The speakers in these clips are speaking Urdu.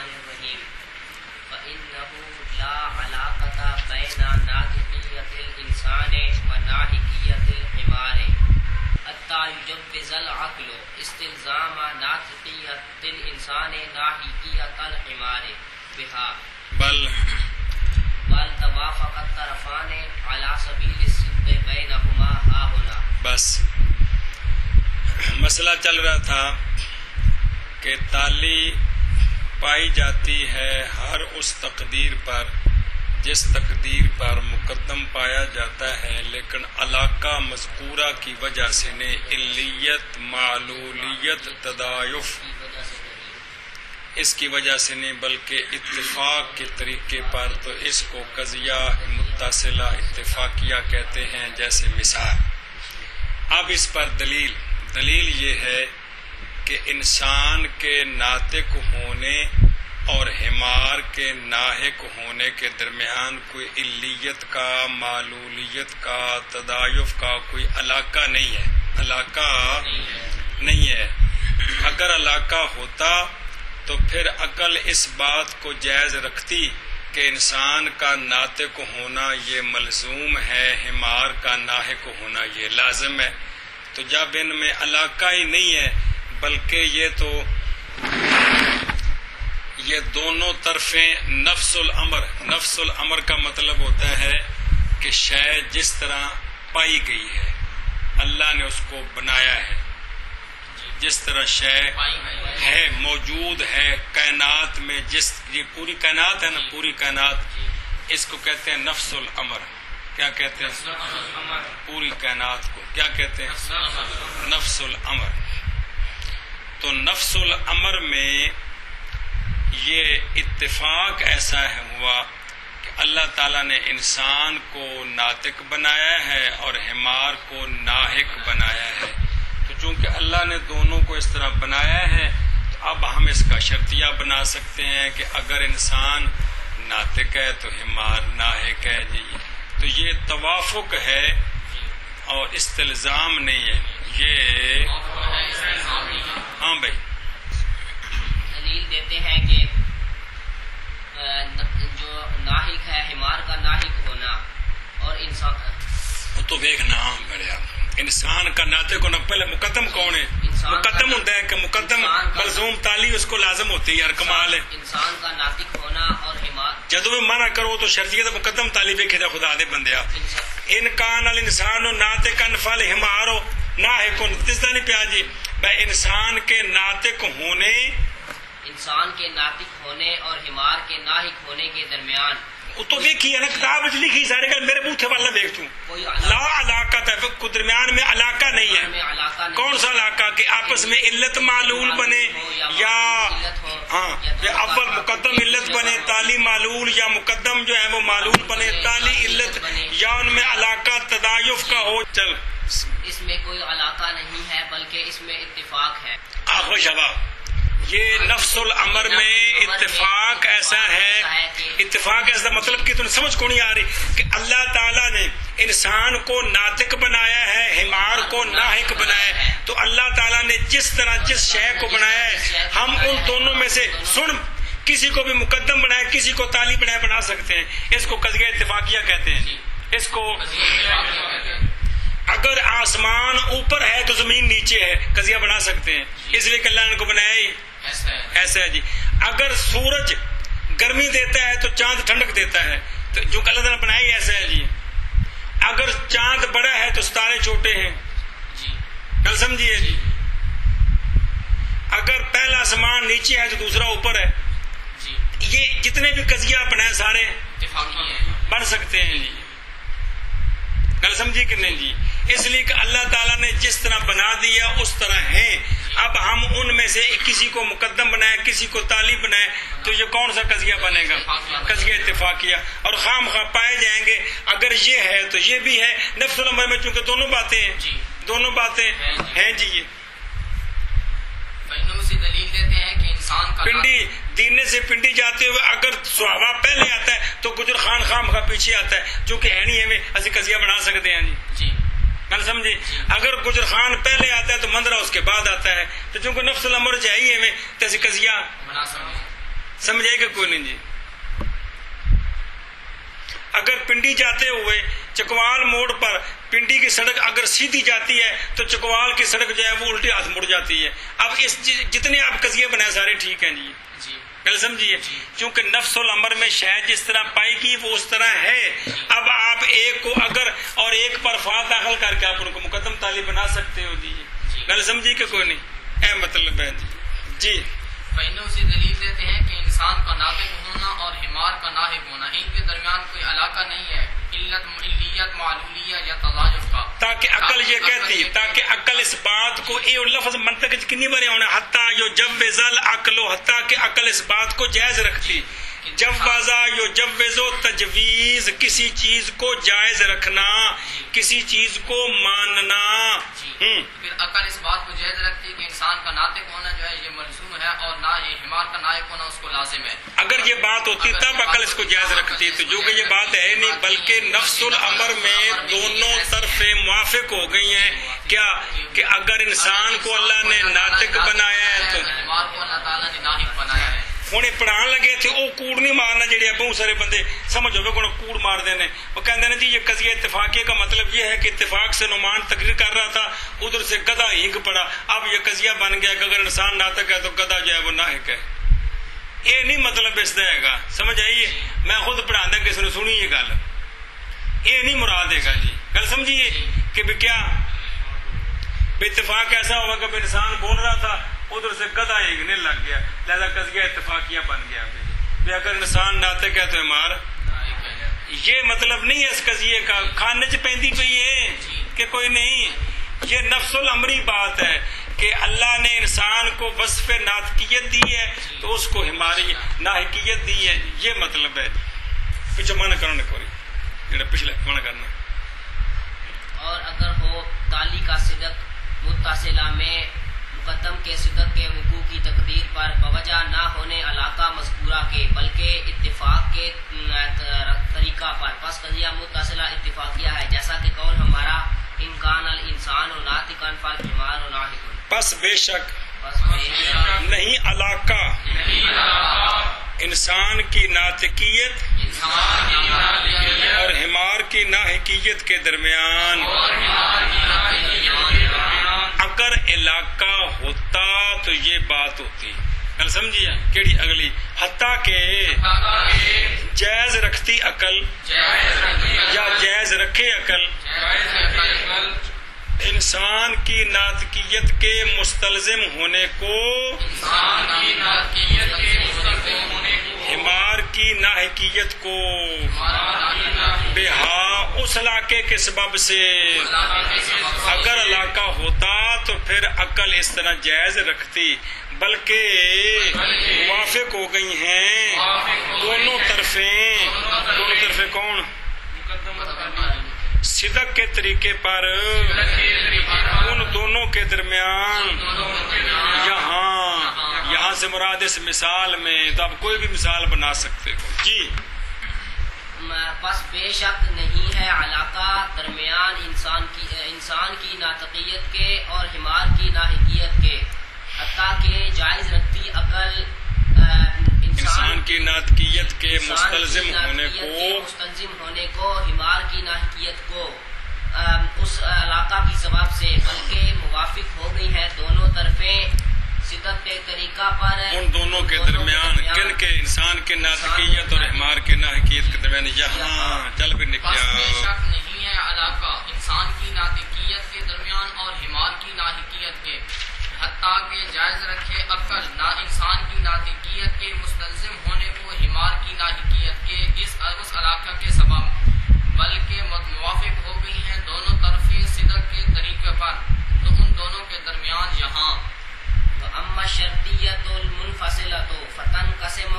الرحمن الرحیم فإنه لا علاقة بين ناطقية الإنسان وناطقية الحمار حتى يجوز العقل استلزام ناطقية الإنسان ناطقية الحمار بها بل توافق الطرفان على سبيل الصدق بينهما ها هنا. بس مسئلہ چل رہا تھا کہ تالی پائی جاتی ہے ہر اس تقدیر پر جس تقدیر پر مقدم پایا جاتا ہے، لیکن علاقہ مذکورہ کی وجہ سے نہیں، علیت معلولیت تدایف اس کی وجہ سے نہیں، بلکہ اتفاق کے طریقے پر، تو اس کو قضیہ متصلہ اتفاقیہ کہتے ہیں. جیسے مثال، اب اس پر دلیل یہ ہے کہ انسان کے ناطق ہونے اور حمار کے ناحق ہونے کے درمیان کوئی علیت کا، معلولیت کا، تدایف کا کوئی علاقہ نہیں ہے. علاقہ نہیں ہے. اگر علاقہ ہوتا تو پھر عقل اس بات کو جائز رکھتی کہ انسان کا ناطق ہونا یہ ملزوم ہے، حمار کا ناحق ہونا یہ لازم ہے. تو جب ان میں علاقہ ہی نہیں ہے، بلکہ یہ دونوں طرفیں نفس الامر کا مطلب ہوتا ہے کہ شے جس طرح پائی گئی ہے، اللہ نے اس کو بنایا ہے، جس طرح شے ہے، موجود ہے کائنات میں، یہ پوری کائنات ہے نا، پوری کائنات، اس کو کہتے ہیں نفس الامر. کیا کہتے ہیں؟ پوری کائنات کو کیا کہتے ہیں؟ نفس الامر. تو نفس الامر میں یہ اتفاق ایسا ہوا کہ اللہ تعالیٰ نے انسان کو ناطق بنایا ہے اور حمار کو ناحق بنایا ہے. تو چونکہ اللہ نے دونوں کو اس طرح بنایا ہے، تو اب ہم اس کا شرطیہ بنا سکتے ہیں کہ اگر انسان ناطق ہے تو حمار ناحق ہے. تو یہ توافق ہے اور استلزام نہیں ہے. یہ ہاں بھائی دلیل دیتے ہیں کہ جو ناحق ہے، حمار کا ناحق ہونا، اور انسان تو دیکھنا بڑھیا انسان کا ناطق ہونا. پہلے مقدم کون ہے؟ مقدم ہوتا ہے کہ مقدم ملزوم تالی اس کو لازم ہوتی ہے، اور کمال ہے انسان کا ناطق ہونا اور حمار. جدو بھی منع کرو تو شرطیہ تو مقدم تالی ویکھے دا خدا دے بندیا. ان کان الانسان ناطقا فالحمار ناحق. جس طرح نہیں پیا جی بھائی انسان کے ناطق ہونے، انسان کے ناطق ہونے اور حمار کے ناحق ہونے کے درمیان تو دیکھی ہے نا کتاب لکھی سارے کا میرے بوتھے والا دیکھ تو لا علاقہ ہے، درمیان میں علاقہ نہیں ہے. کون سا علاقہ کہ آپس میں علت معلول بنے، یا ہاں یا اول مقدم علت بنے تالی معلول، یا مقدم جو ہے وہ معلول بنے تالی علت، یا ان میں علاقہ تدایف کا ہو. چل اس میں کوئی علاقہ نہیں ہے بلکہ اس میں اتفاق ہے. آخو شباب یہ نفس الامر میں اتفاق ایسا ہے، اتفاق ایسا مطلب کہ تم سمجھ کو نہیں آ رہی کہ اللہ تعالیٰ نے انسان کو ناطق بنایا ہے، حمار کو ناحق بنایا ہے. تو اللہ تعالیٰ نے جس طرح جس شے کو بنایا ہے، ہم ان دونوں میں سے کسی کو بھی مقدم بنائے، کسی کو تالی بنائے بنا سکتے ہیں. اس کو قضیہ اتفاقیہ کہتے ہیں. اس کو اگر آسمان اوپر ہے تو زمین نیچے ہے، قضیہ بنا سکتے ہیں، اس لیے کہ اللہ نے کو بنایا ہی ایسا ہے جی. اگر سورج گرمی دیتا ہے تو چاند ٹھنڈک دیتا ہے، تو جو اللہ تعالیٰ نے بنایا ہی ایسا ہے جی. اگر چاند بڑا ہے تو ستارے چھوٹے ہیں، کل سمجھیے جی. اگر پہلا آسمان نیچے ہے تو دوسرا اوپر ہے. یہ جتنے بھی قضیہ بنائے سارے بن سکتے ہیں جی. کل سمجھیے کہ نہیں جی. اس لیے کہ اللہ تعالیٰ نے جس طرح بنا دیا اس طرح ہیں. اب ہم ان میں سے کسی کو مقدم بنائے، کسی کو تالی بنائے، تو یہ کون سا قضیہ بنے گا؟ قضیہ اتفاقیہ. اور خام خواہ پائے جائیں گے اگر یہ ہے تو یہ بھی ہے. نفس الامر میں چونکہ دونوں باتیں ہیں، دونوں باتیں ہیں جی. یہ دلیل دیتے ہیں کہ انسان کا پنڈی دینے سے پنڈی جاتے ہوئے اگر سہاوا پہلے آتا ہے تو گجر خان خام کا پیچھے آتا ہے، چونکہ ہے نہیں ہے اسی قضیہ بنا سکتے ہیں جی. کل سمجھے. اگر گجر خان پہلے آتا ہے تو مندرہ اس کے بعد آتا ہے، تو چونکہ نفس الامر جائیے میں تو اسی قضیہ سمجھے کہ کوئی نہیں جی؟ اگر پنڈی جاتے ہوئے چکوال موڑ پر پنڈی کی سڑک اگر سیدھی جاتی ہے تو چکوال کی سڑک جو ہے وہ الٹے ہاتھ مڑ جاتی ہے. اب اس جتنے آپ قضیے بنائے سارے ٹھیک ہیں جی, گل سمجھیے, چونکہ نفس الامر میں شاید جس طرح پائی کی وہ اس طرح ہے. اب آپ ایک کو اگر اور ایک پر فا داخل کر کے آپ ان کو مقدم تالی بنا سکتے ہو جی, گل سمجھی کہ کوئی نہیں؟ اے مطلب ہے جی. جی پہنوں سے دلیل دیتے ہیں کہ انسان کا ناطق ہونا اور حمار کا ناحق ہونا ان کے درمیان کوئی علاقہ نہیں ہے, علت معلولیہ یا تضاعف کا. تاکہ عقل یہ کہتی, تاکہ عقل اس بات کو یہ لفظ منطق کنی بارے ہونا حتیٰ یو جوز العقل, حتیٰ کہ عقل اس بات کو جائز رکھتی. جوازا یو جوزو تجویز, کسی چیز کو جائز رکھنا, کسی چیز کو ماننا. پھر عقل اس بات کو جائز رکھتی کہ انسان کا ناطق ہونا جو ہے یہ ملزوم ہے اور نہ یہ حمار کا ناطق ہونا اس کو لازم ہے. اگر یہ بات ہوتی تب عقل اس کو جائز رکھتی, تو جو کہ یہ بات ہے نہیں, بلکہ نفس الامر میں دونوں طرفیں موافق ہو گئی ہیں. کیا کہ اگر انسان کو اللہ نے ناطق بنایا ہے تو حمار کو اللہ تعالیٰ نے ناحق بنایا ہے. ہوں پڑھان لگے تھے وہ کوڑ نہیں مارنا, جڑے بہت سارے بندے سمجھ ہوگا کوڑ مار دینے. وہ کہتے ہیں جی یہ قضیہ اتفاقیہ کا مطلب یہ ہے کہ اتفاق سے نعمان تقریر کر رہا تھا, ادھر سے گدھا ہینگ پڑا, اب یہ قضیہ بن گیا کہ اگر انسان ناطق ہے تو گدھا جو ہے وہ ناحق ہے. یہ نہیں مطلب اس کا ہے, سمجھ آئیے؟ میں خود پڑھا دیں کسی نے سنی یہ گل, یہ نہیں مراد ہے جی. گل سمجھیے کہ بھی کیا اتفاق ایسا ہوگا کہ انسان بول رہا تھا ادھر سے گدھا ہینگنے لگ گیا, لہذا قضیہ اتفاقیہ بن گیا. اگر انسان ناطق ہے تو ہمار, یہ مطلب نہیں ہے اس قضیے کا. کھانے چ پہندی پئی ہے کہ کوئی نہیں, یہ نفس الامری بات ہے کہ اللہ نے انسان کو وصف ناطقیت دی ہے تو اس کو ہماری ناحقیت دی ہے, یہ مطلب ہے. پیچھے منع کرنا کوئی جڑا پچھلے منع کرنا. اور اگر ہو تالی کا صدق متصلہ میں مقدم کے صدق کے وقوع کی تقدیر پر بوجہ نہ ہونے علاقہ مذکورہ کے بلکہ اتفاق کے طریقہ پر, پس قضیہ متصلہ اتفاقیہ ہے, جیسا کہ قول ہمارا انکان الانسان و ناطقن فالحمار و ناحق. پس بے شک نہیں علاقہ انسان کی ناطقیت اور حمار کی ناحقیت کے درمیان. اگر علاقہ ہوتا تو یہ بات ہوتی. گل سمجھیے کیڑی اگلی؟ حتیٰ کہ جائز رکھتی عقل یا جائز رکھے عقل انسان کی ناطقیت کے مستلزم ہونے کو حمار کی ناحقیت کو بہا اس علاقے کے سبب سے. اگر علاقہ ہوتا تو پھر عقل اس طرح جائز رکھتی, بلکہ موافق ہو گئی ہیں دونوں طرفیں. دونوں طرفیں کون؟ صدق کے طریقے پر ان دونوں کے درمیان. یہاں سے مراد اس مثال میں, تو آپ کوئی بھی مثال بنا سکتے ہو جی. پس بے شک نہیں ہے علاقہ درمیان انسان کی ناطقیت کے اور حمار کی ناحقیت کے, حتیٰ کہ جائز رکھتی عقل انسان کی ناطقیت کے مستلزم ہونے کو حمار کی ناحقیت کو اس علاقہ کی سبب سے, بلکہ موافق ہو گئی ہے دونوں طرفیں صدق کے طریقہ پر. ان دونوں کے درمیان کن کے انسان کے ناطقیت اور حمار کے ناحقیت کے درمیان یہاں چل بھی نکلا. بے شک نہیں ہے علاقہ انسان کی ناطقیت کے درمیان اور حمار کی ناحقیت کے, حتیٰ کہ جائز رکھے عقل نہ انسان کی ناطقیت کے مستلزم ہونے کو حمار کی ناحقیت کے اس علاقہ کے سبب, بلکہ موافق ہو گئی ہیں دونوں طرفیں صدق کے طریقے پر, تو ان دونوں کے درمیان یہاں. اما شرطیت المنفصلۃ فتنقسم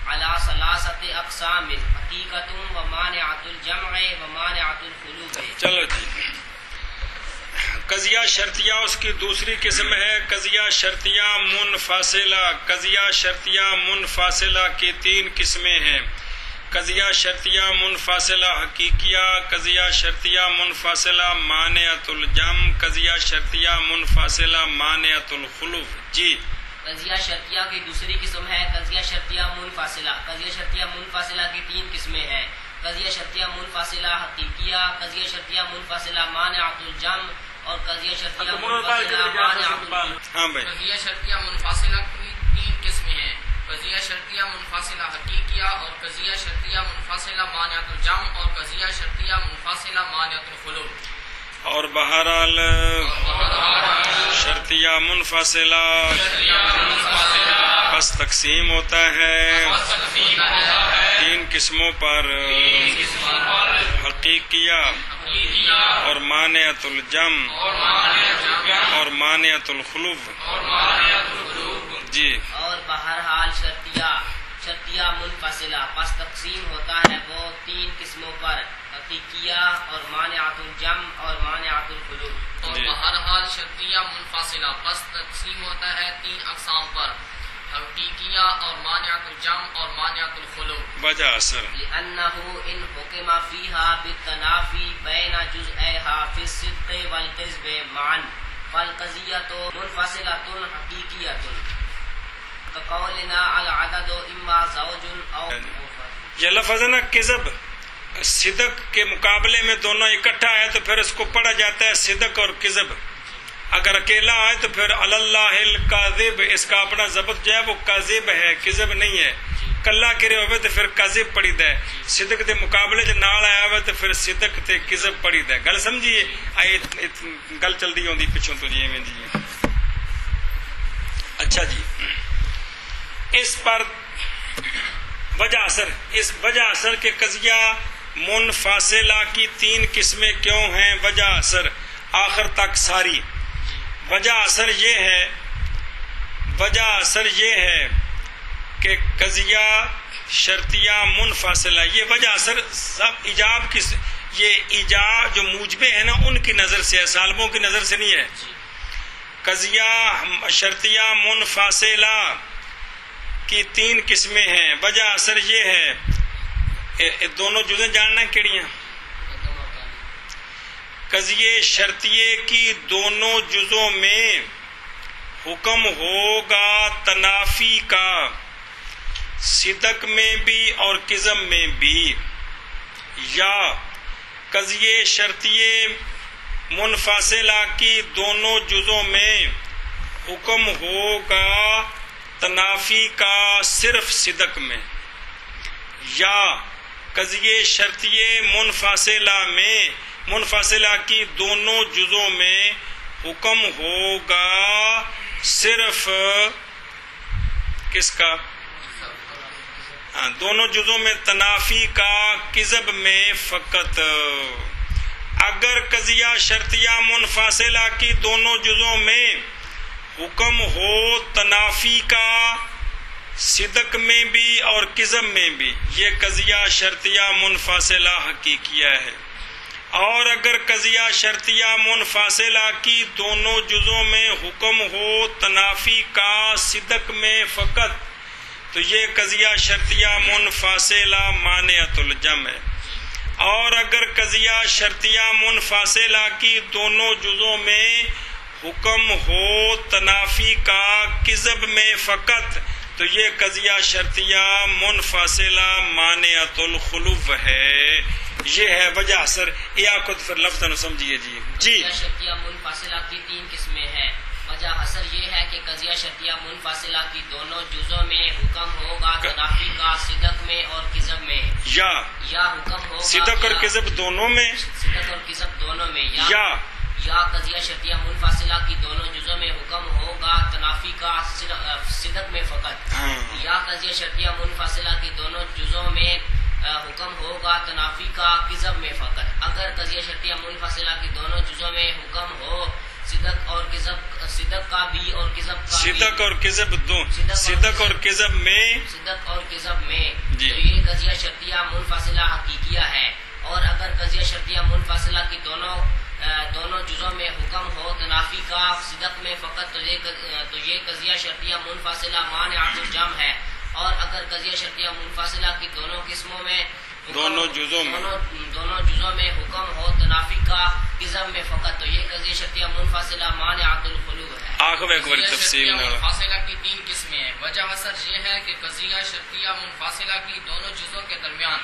علی ثلاثۃ اقسام, حقیقۃ و مانعۃ الجمع و مانعۃ الخلوف. چلو جی, قضیہ شرطیہ اس کی دوسری قسم ہے قضیہ شرطیہ منفصلہ. قضیہ شرطیہ منفصلہ کی تین قسمیں ہیں. قضیہ شرطیہ منفصلہ حقیقیہ, قضیہ شرطیہ منفصلہ مانعۃ الجمع, قضیہ شرطیہ منفصلہ مانعۃ الخلوف. جی قضیہ شرطیہ کی دوسری قسم ہے قضیہ شرطیہ منفاصلہ. قضیہ شرطیہ منفاصلہ کی 3 قسمیں ہیں. قضیہ شرطیہ منفاصلہ حقیقیہ، قضیہ شرطیہ منفاصلہ مانعۃ الجمع اور قضیہ شرطیہ منفاصلہ مانعۃ الخلو. ہاں بھائی. قضیہ شرطیہ منفاصلہ کی 3 قسمیں ہیں. قضیہ شرطیہ منفاصلہ حقیقیہ اور قضیہ شرطیہ منفاصلہ مانعۃ الجمع اور قضیہ شرطیہ منفاصلہ مانعۃ الخلو. اور بہرحال شرطیہ منفاصلہ پس تقسیم ہوتا ہے 3 قسموں پر: حقیقیہ اور مانعۃ الجمع اور مانعۃ الخلو. جی. اور بہرحال شرطیہ منفاصلہ پس تقسیم ہوتا ہے وہ 3 قسموں پر: حقیقیہ اور مانعۃ الجمع اور مانعۃ الخلو. اور بہرحال شرطیہ منفاصلہ پس تقسیم ہوتا ہے 3 اقسام پر: حقیقیہ اور مانعۃ الجمع اور مانعۃ الخلو. وجہ اثر لأنه إن حكم فيها بالتنافي بين جزئيها في الصدق والكذب معا فالقضية منفصلة حقيقية كقولنا العدد إما زوج أو یہ لفظ ہے نا کذب، صدق کے مقابلے میں دونوں اکٹھا ہے تو پھر اس کو پڑھا جاتا ہے صدق اور کذب. اگر اکیلا ہے تو پھر اللہ الکاذب، اس کا اپنا ضبط جو ہے وہ کاذب ہے، کذب نہیں ہے. کلا کرے ہوئے تو پھر کاذب پڑھی دا ہے. صدق کے مقابلے جو نال آیا ہوا تو پھر صدق تے کذب پڑھی دا ہے. گل سمجھیے؟ گل چلتی ہوندی پچھوں تو جی میں جی. اچھا جی، اس پر وجہ اثر، اس وجہ اثر کے قضیہ منفاصلہ کی 3 قسمیں کیوں ہیں؟ وجہ اثر آخر تک ساری. وجہ اثر یہ ہے کہ قضیہ شرطیہ منفاصلہ، یہ وجہ اثر سب ایجاب کی، یہ ایجاب جو موجبے ہیں نا ان کی نظر سے ہے، سالموں کی نظر سے نہیں ہے. قضیہ شرطیہ منفاصلہ کی 3 قسمیں ہیں. وجہ اثر یہ ہے، دونوں جزیں جاننا کیڑی ہیں؟ قضیے شرطیے کی دونوں جزوں میں حکم ہوگا تنافی کا، صدق میں بھی اور کذب میں بھی. یا قضیے شرطیے منفاصلہ کی دونوں جزوں میں حکم ہوگا تنافی کا صرف صدق میں. یا قضیے شرطیے منفاصلہ کی دونوں جزوں میں حکم ہوگا صرف کس کا؟ دونوں جزوں میں تنافی کا، کذب میں فقط. اگر قضیہ شرطیہ منفاصلہ کی دونوں جزوں میں حکم ہو تنافی کا، صدق میں بھی اور کذب میں بھی، یہ قضیہ شرطیہ منفاصلہ حقیقیہ ہے. اور اگر قضیہ شرطیہ منفاصلہ کی دونوں جزوں میں حکم ہو تنافی کا، صدق میں فقط، تو یہ قضیہ شرطیہ منفاصلہ مانعۃ الجمع ہے. اور اگر قضیہ شرطیہ منفاصلہ کی دونوں جزوں میں حکم ہو تنافی کا، کذب میں فقط، تو یہ قضیہ شرطیہ منفاصلہ مانعۃ الخلو ہے. یہ ہے وجہ اثر. یہ آپ کو پھر لفظ نہ سمجھیے جی. قضیہ شرطیہ منفاصلہ کی 3 قسمیں ہیں. وجہ اثر یہ ہے کہ قضیہ شرطیہ منفاصلہ کی دونوں جزوں میں حکم ہوگا تنافی کا، صدق میں اور کذب میں. یا حکم ہوگا صدق اور کذب دونوں میں، صدق اور کذب دونوں میں. یا قضیہ شرطیہ منفاصلہ کی دونوں جزوں میں حکم ہوگا تنافی کا، صدق میں فقط. یا قضیہ شرطیہ منفاصلہ کی دونوں جزوں میں حکم ہوگا تنافی کا، کذب میں فقط. اگر قضیہ شرطیہ منفاصلہ کی دونوں جزوں میں حکم ہو صدق اور کذب، صدق کا بھی اور کذب کا بھی، صدق اور کذب دو، صدق اور کذب میں، صدق اور کذب میں، جی. تو یہ قضیہ شرطیہ منفاصلہ حقیقیہ ہے. اور اگر قضیہ شرطیہ منفاصلہ کی دونوں جزوں میں حکم ہو تنافی کا، صدق میں فقط، تو یہ قضیہ شرطیہ منفاصلہ مانعۃ الجمع ہے. اور اگر قضیہ شرطیہ منفصلہ کی دونوں قسموں میں دونوں جزوں میں حکم ہو تنافی کا قسم میں فقط تو یہ قضیہ شرطیہ منفصلہ مانعۃ الخلو ہے. آخر ایک بار تفصیل نہ منفصلہ کی 3 قسمیں ہیں. وجہ اثر یہ ہے کہ قضیہ شرطیہ منفصلہ کی دونوں جزوں کے درمیان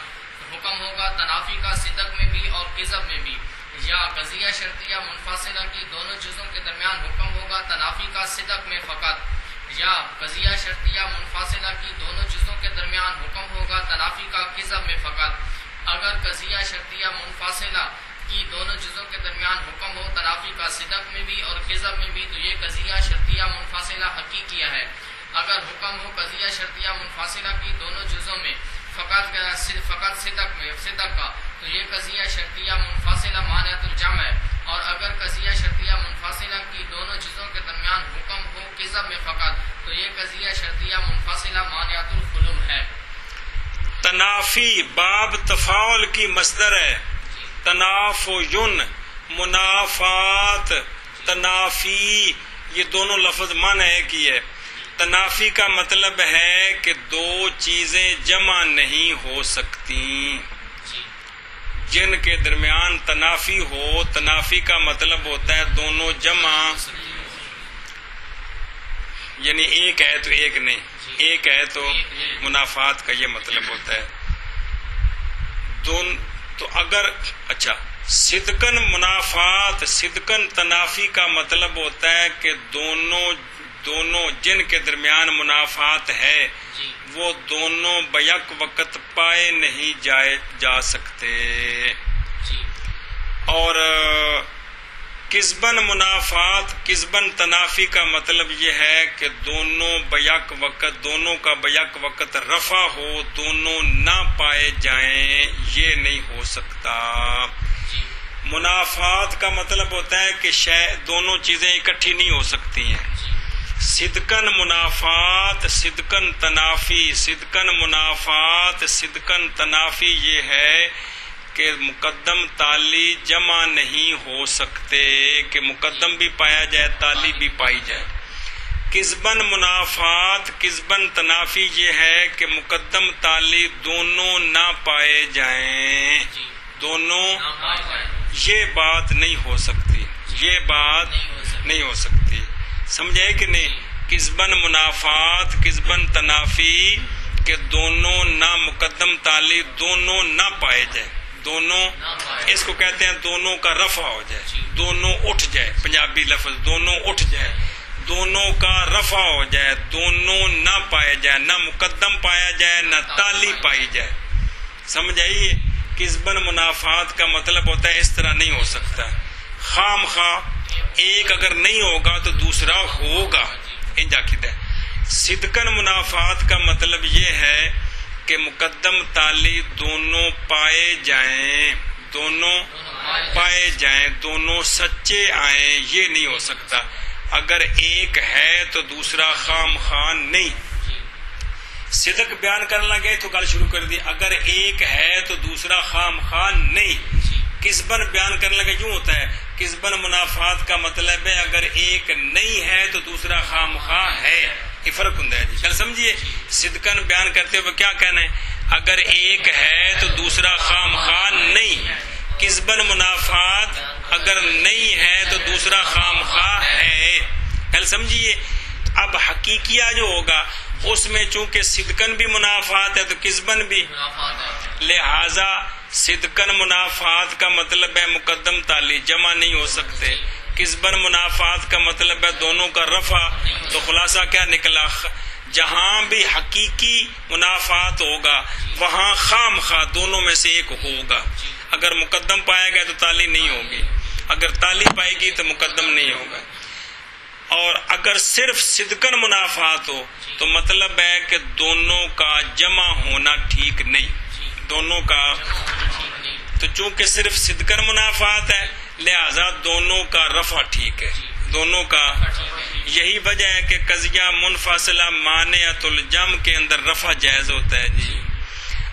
حکم ہوگا تنافی کا صدق میں بھی اور قذف میں بھی، یا قضیہ شرطیہ منفصلہ کی دونوں جزوں کے درمیان حکم ہوگا تنافی کا صدق میں فقط، یا قضیہ شرطیہ منفصلہ کی دونوں جزوں کے درمیان حکم ہوگا تنافی کا قذف میں فقط. اگر قضیہ شرطیہ منفصلہ کی دونوں جزوں کے درمیان حکم ہو تنافی کا صدق میں بھی اور قذف میں بھی تو یہ قضیہ شرطیہ منفصلہ حقیقیہ ہے. اگر حکم ہو قضیہ شرطیہ منفصلہ کی دونوں جزوں میں فقط صدق کا تو یہ قضیہ شرطیہ منفصلہ مانعۃ الجمع ہے. اور اگر قضیہ شرطیہ منفصلہ کی دونوں جزوں کے درمیان حکم ہو قذف میں فقط تو یہ قضیہ شرطیہ منفصلہ مانعۃ الخلو ہے. تنافی باب تفاعل کی مصدر ہے. تنافیون، منافات، تنافی، یہ دونوں لفظ معنی ایک ہی ہے. تنافی کا مطلب ہے کہ دو چیزیں جمع نہیں ہو سکتی. جن کے درمیان تنافی ہو، تنافی کا مطلب ہوتا ہے دونوں جمع، یعنی ایک ہے تو ایک نہیں، ایک ہے تو منافات کا یہ مطلب ہوتا ہے. تو اگر اچھا صدقن منافات، صدقن تنافی کا مطلب ہوتا ہے کہ دونوں جن کے درمیان منافات ہے وہ دونوں بیک وقت پائے نہیں جا سکتے. اور کسبن منافات، کسبن تنافی کا مطلب یہ ہے کہ دونوں کا بیک وقت رفع ہو، دونوں نہ پائے جائیں، یہ نہیں ہو سکتا. منافات کا مطلب ہوتا ہے کہ دونوں چیزیں اکٹھی نہیں ہو سکتی ہیں. صدقن منافات، صدقن تنافی، صدقن منافات، صدقن تنافی یہ ہے کہ مقدم تالی جمع نہیں ہو سکتے، کہ مقدم بھی پایا جائے تالی بھی پائی جائے. کسبن منافات، کسبن تنافی یہ ہے کہ مقدم تالی دونوں نہ پائے جائیں، دونوں، یہ بات نہیں ہو سکتی، یہ بات نہیں ہو سکتی. سمجھے کہ نہیں؟ کسبن منافات، کسبن تنافی کہ دونوں نہ مقدم تالی دونوں نہ پائے جائے، دونوں، اس کو کہتے ہیں دونوں کا رفع ہو جائے، دونوں اٹھ جائے. پنجابی لفظ دونوں اٹھ جائے، دونوں کا رفع ہو جائے، دونوں نہ پائے جائے، نہ مقدم پایا جائے نہ تالی پائی جائے. سمجھ آئیے؟ کسبن منافات کا مطلب ہوتا ہے اس طرح نہیں ہو سکتا. خام خواہ ایک اگر نہیں ہوگا تو دوسرا ہوگا، انجا کہتا ہے. صدقن منافات کا مطلب یہ ہے کہ مقدم تالی دونوں پائے جائیں، دونوں پائے جائیں، دونوں سچے آئیں، یہ نہیں ہو سکتا. اگر ایک ہے تو دوسرا خام خان نہیں. صدق بیان کرنے لگے تو گل شروع کر دی، اگر ایک ہے تو دوسرا خام خان نہیں. کسبن بیان کرنے لگے یوں ہوتا ہے، کسبن منافات کا مطلب ہے اگر ایک نہیں ہے تو دوسرا خام خواہ ہے. یہ فرق ہوں ہے جی، چل سمجھیے. صدقن بیان کرتے ہوئے کیا کہنا ہے؟ اگر ایک ہے تو دوسرا خام خواہ نہیں. کسبن منافات اگر نہیں ہے تو دوسرا خام خواہ ہے. چل سمجھیے. اب حقیقیہ جو ہوگا اس میں چونکہ صدقن بھی منافات ہے تو کسبن بھی، لہذا صدقن منافات کا مطلب ہے مقدم تالی جمع نہیں ہو سکتے. کسبن منافات کا مطلب ہے دونوں کا رفع. تو خلاصہ کیا نکلا؟ جہاں بھی حقیقی منافات ہوگا وہاں خام خواہ دونوں میں سے ایک ہوگا. اگر مقدم پایا گیا تو تالی نہیں ہوگی، اگر تالی پائے گی تو مقدم نہیں ہوگا. اور اگر صرف صدقن منافات ہو تو مطلب ہے کہ دونوں کا جمع ہونا ٹھیک نہیں، دونوں کا. تو چونکہ صرف صدقن منافات ہے لہذا دونوں کا رفع ٹھیک ہے، دونوں کا. یہی وجہ ہے کہ قضیہ منفصلہ مانعۃ الجمع کے اندر رفع جائز ہوتا ہے جی.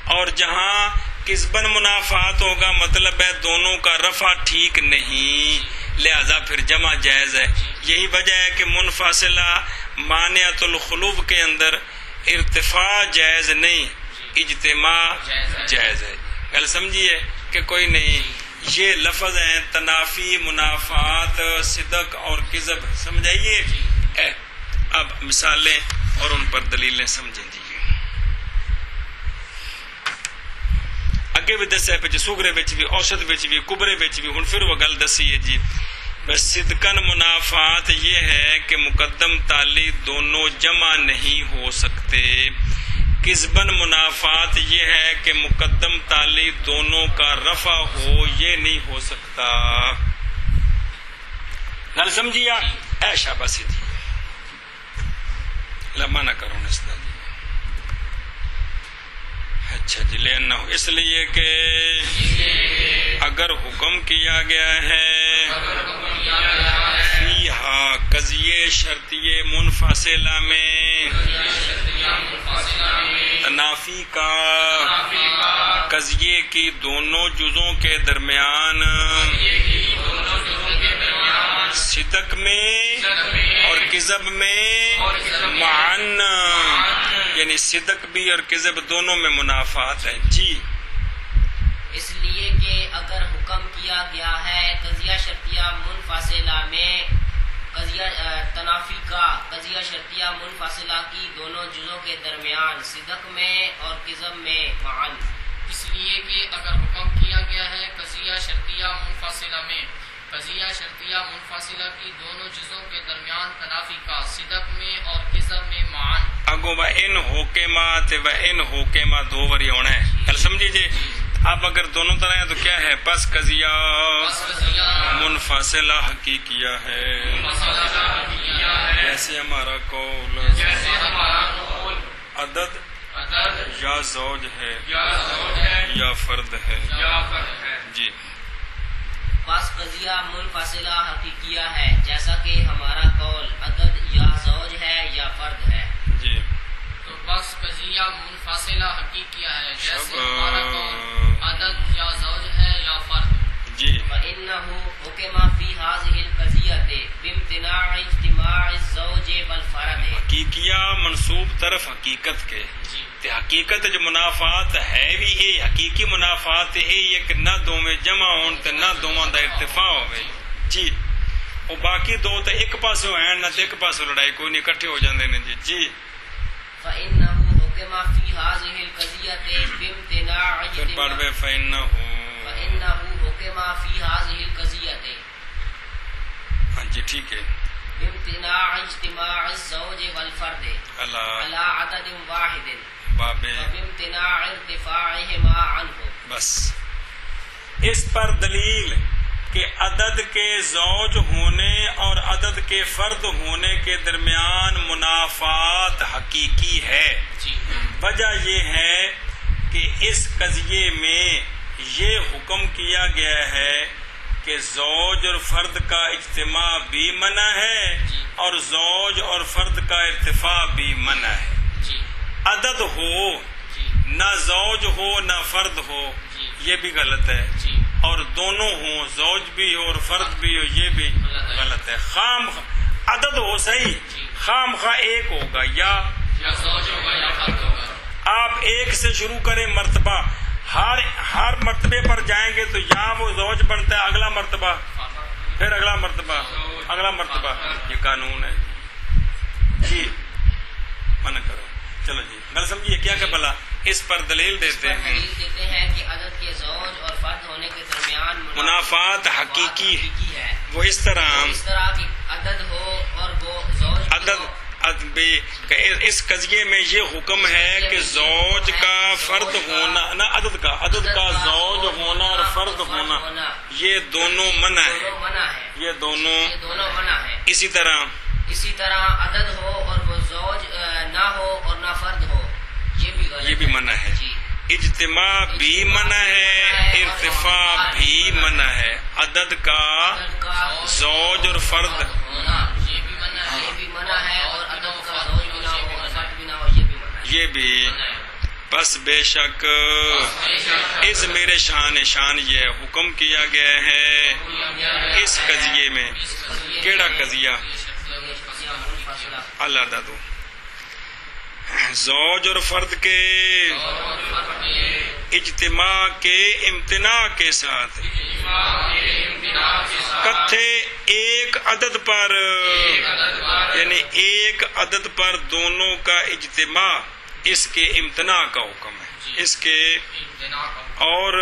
اور جہاں کسبن منافات ہوگا مطلب ہے دونوں کا رفع ٹھیک نہیں، لہذا پھر جمع جائز ہے. یہی وجہ ہے کہ منفصلہ مانعۃ الخلو کے اندر ارتفاع جائز نہیں، اجتماع جائز ہے. گل سمجھیے کہ کوئی نہیں. یہ لفظ ہیں تنافی، منافات، صدق اور کذب. سمجھائیے. اب مثالیں اور ان پر دلیلیں سمجھیں جی. اگے بھی دسیا پہ سوگرے بچ بھی، اوسط بچ بھی، کبرے بچ بھی. ہن پھر وہ گل دسی ہے جی. بس صدقن منافات یہ ہے کہ مقدم تالی دونوں جمع نہیں ہو سکتے. کذبن منافات یہ ہے کہ مقدم تالی دونوں کا رفع ہو، یہ نہیں ہو سکتا. گل سمجھیا؟ اے شاباش جی، لمبا نہ کرو نستا جی. اچھا جی. لینا اس لیے کہ اگر حکم کیا گیا ہے فیہا قضیے شرطیے منفصلہ میں تنافی کا قضیے کی دونوں جزوں کے درمیان صدق میں اور کذب میں معن، یعنی صدق بھی اور کذب دونوں میں منافات ہیں جی. اس لیے کہ اگر حکم کیا گیا ہے قضیہ شرطیہ منفصلہ میں قضیہ تنافی کا قضیہ شرطیہ منفصلہ کی دونوں جزوں کے درمیان صدق میں اور کذب میں معن. اس لیے کہ اگر حکم کیا گیا ہے قضیہ شرطیہ منفصلہ میں قضیہ شرطیہ منفصلہ کی دونوں جزوں کے درمیان تنافی کا صدق میں اور کذب میں معن. اگو و ان حکمات و ان حکمہ دو وری ہونا ہے. کل سمجھے جی. اب اگر دونوں طرح ہیں تو کیا ہے؟ پس قضیہ منفصلہ حقیقیہ ہے. جیسے ہمارا قول عدد یا زوج ہے یا فرد ہے جی. پس قضیہ منفصلہ حقیقیہ ہے جیسا کہ ہمارا قول عدد یا زوج ہے یا فرد ہے جی. تو بس قضیہ منفصلہ حقیقیہ ہے جیسے ہمارا قول عدد یا زوج ہے یا فرد جی. وَإِنَّهُ حُكِمَ فِي هَذِهِ الْقَضِيَّةِ بِامْتِنَاعِ اجْتِمَاعِ الزَّوْجِ وَالْفَرْدِ. حقیقیہ منصوب طرف حقیقت کے جی. تے حقیقت جو منافات ہے بھی یہ حقیقی منافات یہ کہ نہ دوویں جمع ہون تے نہ دوواں دا ارتفاع ہوئے جی. وہ باقی دو تے ایک پاسوں ہیں نہ تے ایک پاسوں لڑائی کوئی نہیں، اکٹھے ہو جاندے نے جی. جی. فَإِنَّهُ حُكِمَ فِي هَذِهِ الْقَضِيَّةِ بِامْتِنَاعِ پھر پڑھ بے فَإِنَّهُ حُكِمَ فِي هَذِهِ الْقَضِيَّةِ. ہاں جی ٹھیک ہے. بِامْتِنَاعِ اجْتِمَاعِ الزَّوْجِ وَالْفَرْدِ عَلَى عَدَدٍ وَاحِدٍ بابے وَبِامْتِنَاعِ ارْتِفَاعِهِمَا عَنْهُ. بس اس پر دلیل کہ عدد کے زوج ہونے اور عدد کے فرد ہونے کے درمیان منافات حقیقی ہے. جی. وجہ یہ ہے کہ اس قضیے میں یہ حکم کیا گیا ہے کہ زوج اور فرد کا اجتماع بھی منع ہے اور زوج اور فرد کا ارتفاع بھی منع ہے. جی. عدد ہو جی. نہ زوج ہو نہ فرد ہو جی. یہ بھی غلط ہے، جی. اور دونوں ہوں زوج بھی ہو اور فرد بھی ہو یہ بھی غلط ہے. خام عدد ہو صحیح، خام خواہ ایک ہوگا یا زوج ہوگا یا فرد ہوگا. آپ ایک سے شروع کریں مرتبہ، ہر مرتبے پر جائیں گے تو یا وہ زوج بنتا ہے، اگلا مرتبہ پھر اگلا مرتبہ اگلا مرتبہ. یہ قانون ہے جی. منع کرو. چلو جی غلط سمجھیے کیا کہ بھلا اس پر دلیل دیتے ہیں. دلیل دیتے ہیں کہ عدد کے زوج اور فرد ہونے کے درمیان منافات حقیقی ہے. وہ اس طرح کی عدد ہو اور وہ زوج عدد اس قضیے میں یہ حکم ہے کہ زوج کا فرد ہونا نہ عدد کا زوج ہونا اور فرد ہونا یہ دونوں منع ہے. یہ دونوں منع ہے. اسی طرح عدد ہو اور وہ زوج نہ ہو اور نہ فرد ہو یہ بھی منع ہے. اجتماع بھی منع ہے، ارتفاع بھی منع ہے. عدد کا زوج اور فرد یہ بھی منع ہے اور عدد کا زوج بھی نہ ہو اور فرد بھی نہ ہو یہ بھی بس بے شک اس میرے شان یہ حکم کیا گیا ہے اس قضیے میں. کیڑا قضیہ؟ اللہ دادو زوج اور فرد کے اجتماع کے امتناع کے ساتھ کتھے ایک عدد پر، یعنی ایک عدد پر دونوں کا اجتماع اس کے امتناع کا حکم ہے، اس کے اور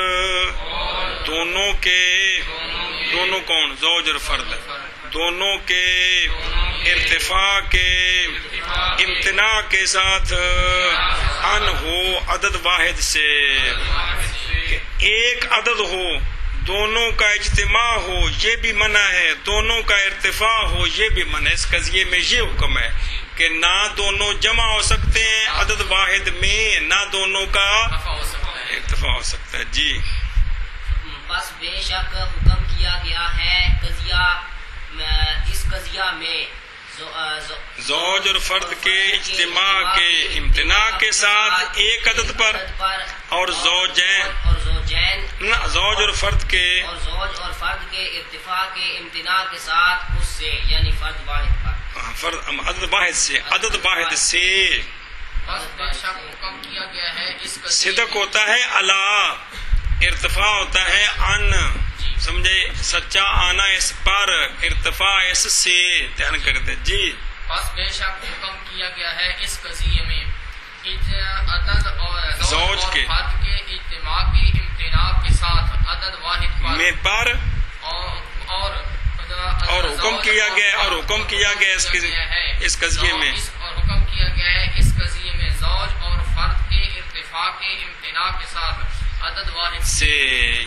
دونوں کے، دونوں کون؟ زوج اور فرد، دونوں کے ارتفاع کے امتناع کے ساتھ ان ہو عدد واحد سے، کہ ایک عدد ہو دونوں کا اجتماع ہو یہ بھی منع ہے، دونوں کا ارتفاع ہو یہ بھی منع ہے۔ اس قضیے میں یہ حکم ہے کہ نہ دونوں جمع ہو سکتے ہیں عدد واحد میں، نہ دونوں کا ارتفاع ہو سکتا ہے۔ جی بس بے شک حکم کیا گیا ہے اس قضیہ میں زوج اور فرد کے اجتماع کے امتناع کے ساتھ ایک عدد پر، اور زوجین زوج اور فرد کے ارتفاع کے امتناع کے ساتھ اس سے، یعنی فرد واحد پر، عدد واحد سے، عدد واحد سے بس بے شک حکم کیا گیا ہے اس قضیے صدق ہوتا ہے علا، ارتفاع ہوتا ہے ان، سمجھے؟ سچا آنا اس پر، ارتفاع اس سے، دھیان کرتے۔ جی بس بے شک حکم کیا گیا ہے اس قضیے میں عدد اور زوج کے فرد کے اجتماع کے امتناع کے ساتھ عدد واحد میں پر اور حکم کیا گیا، اور حکم کیا گیا اس قضیے میں، اور حکم کیا گیا ہے اس قضیے میں زوج اور فرد کے ارتفاع کے امتناع کے ساتھ عدد واحد سے،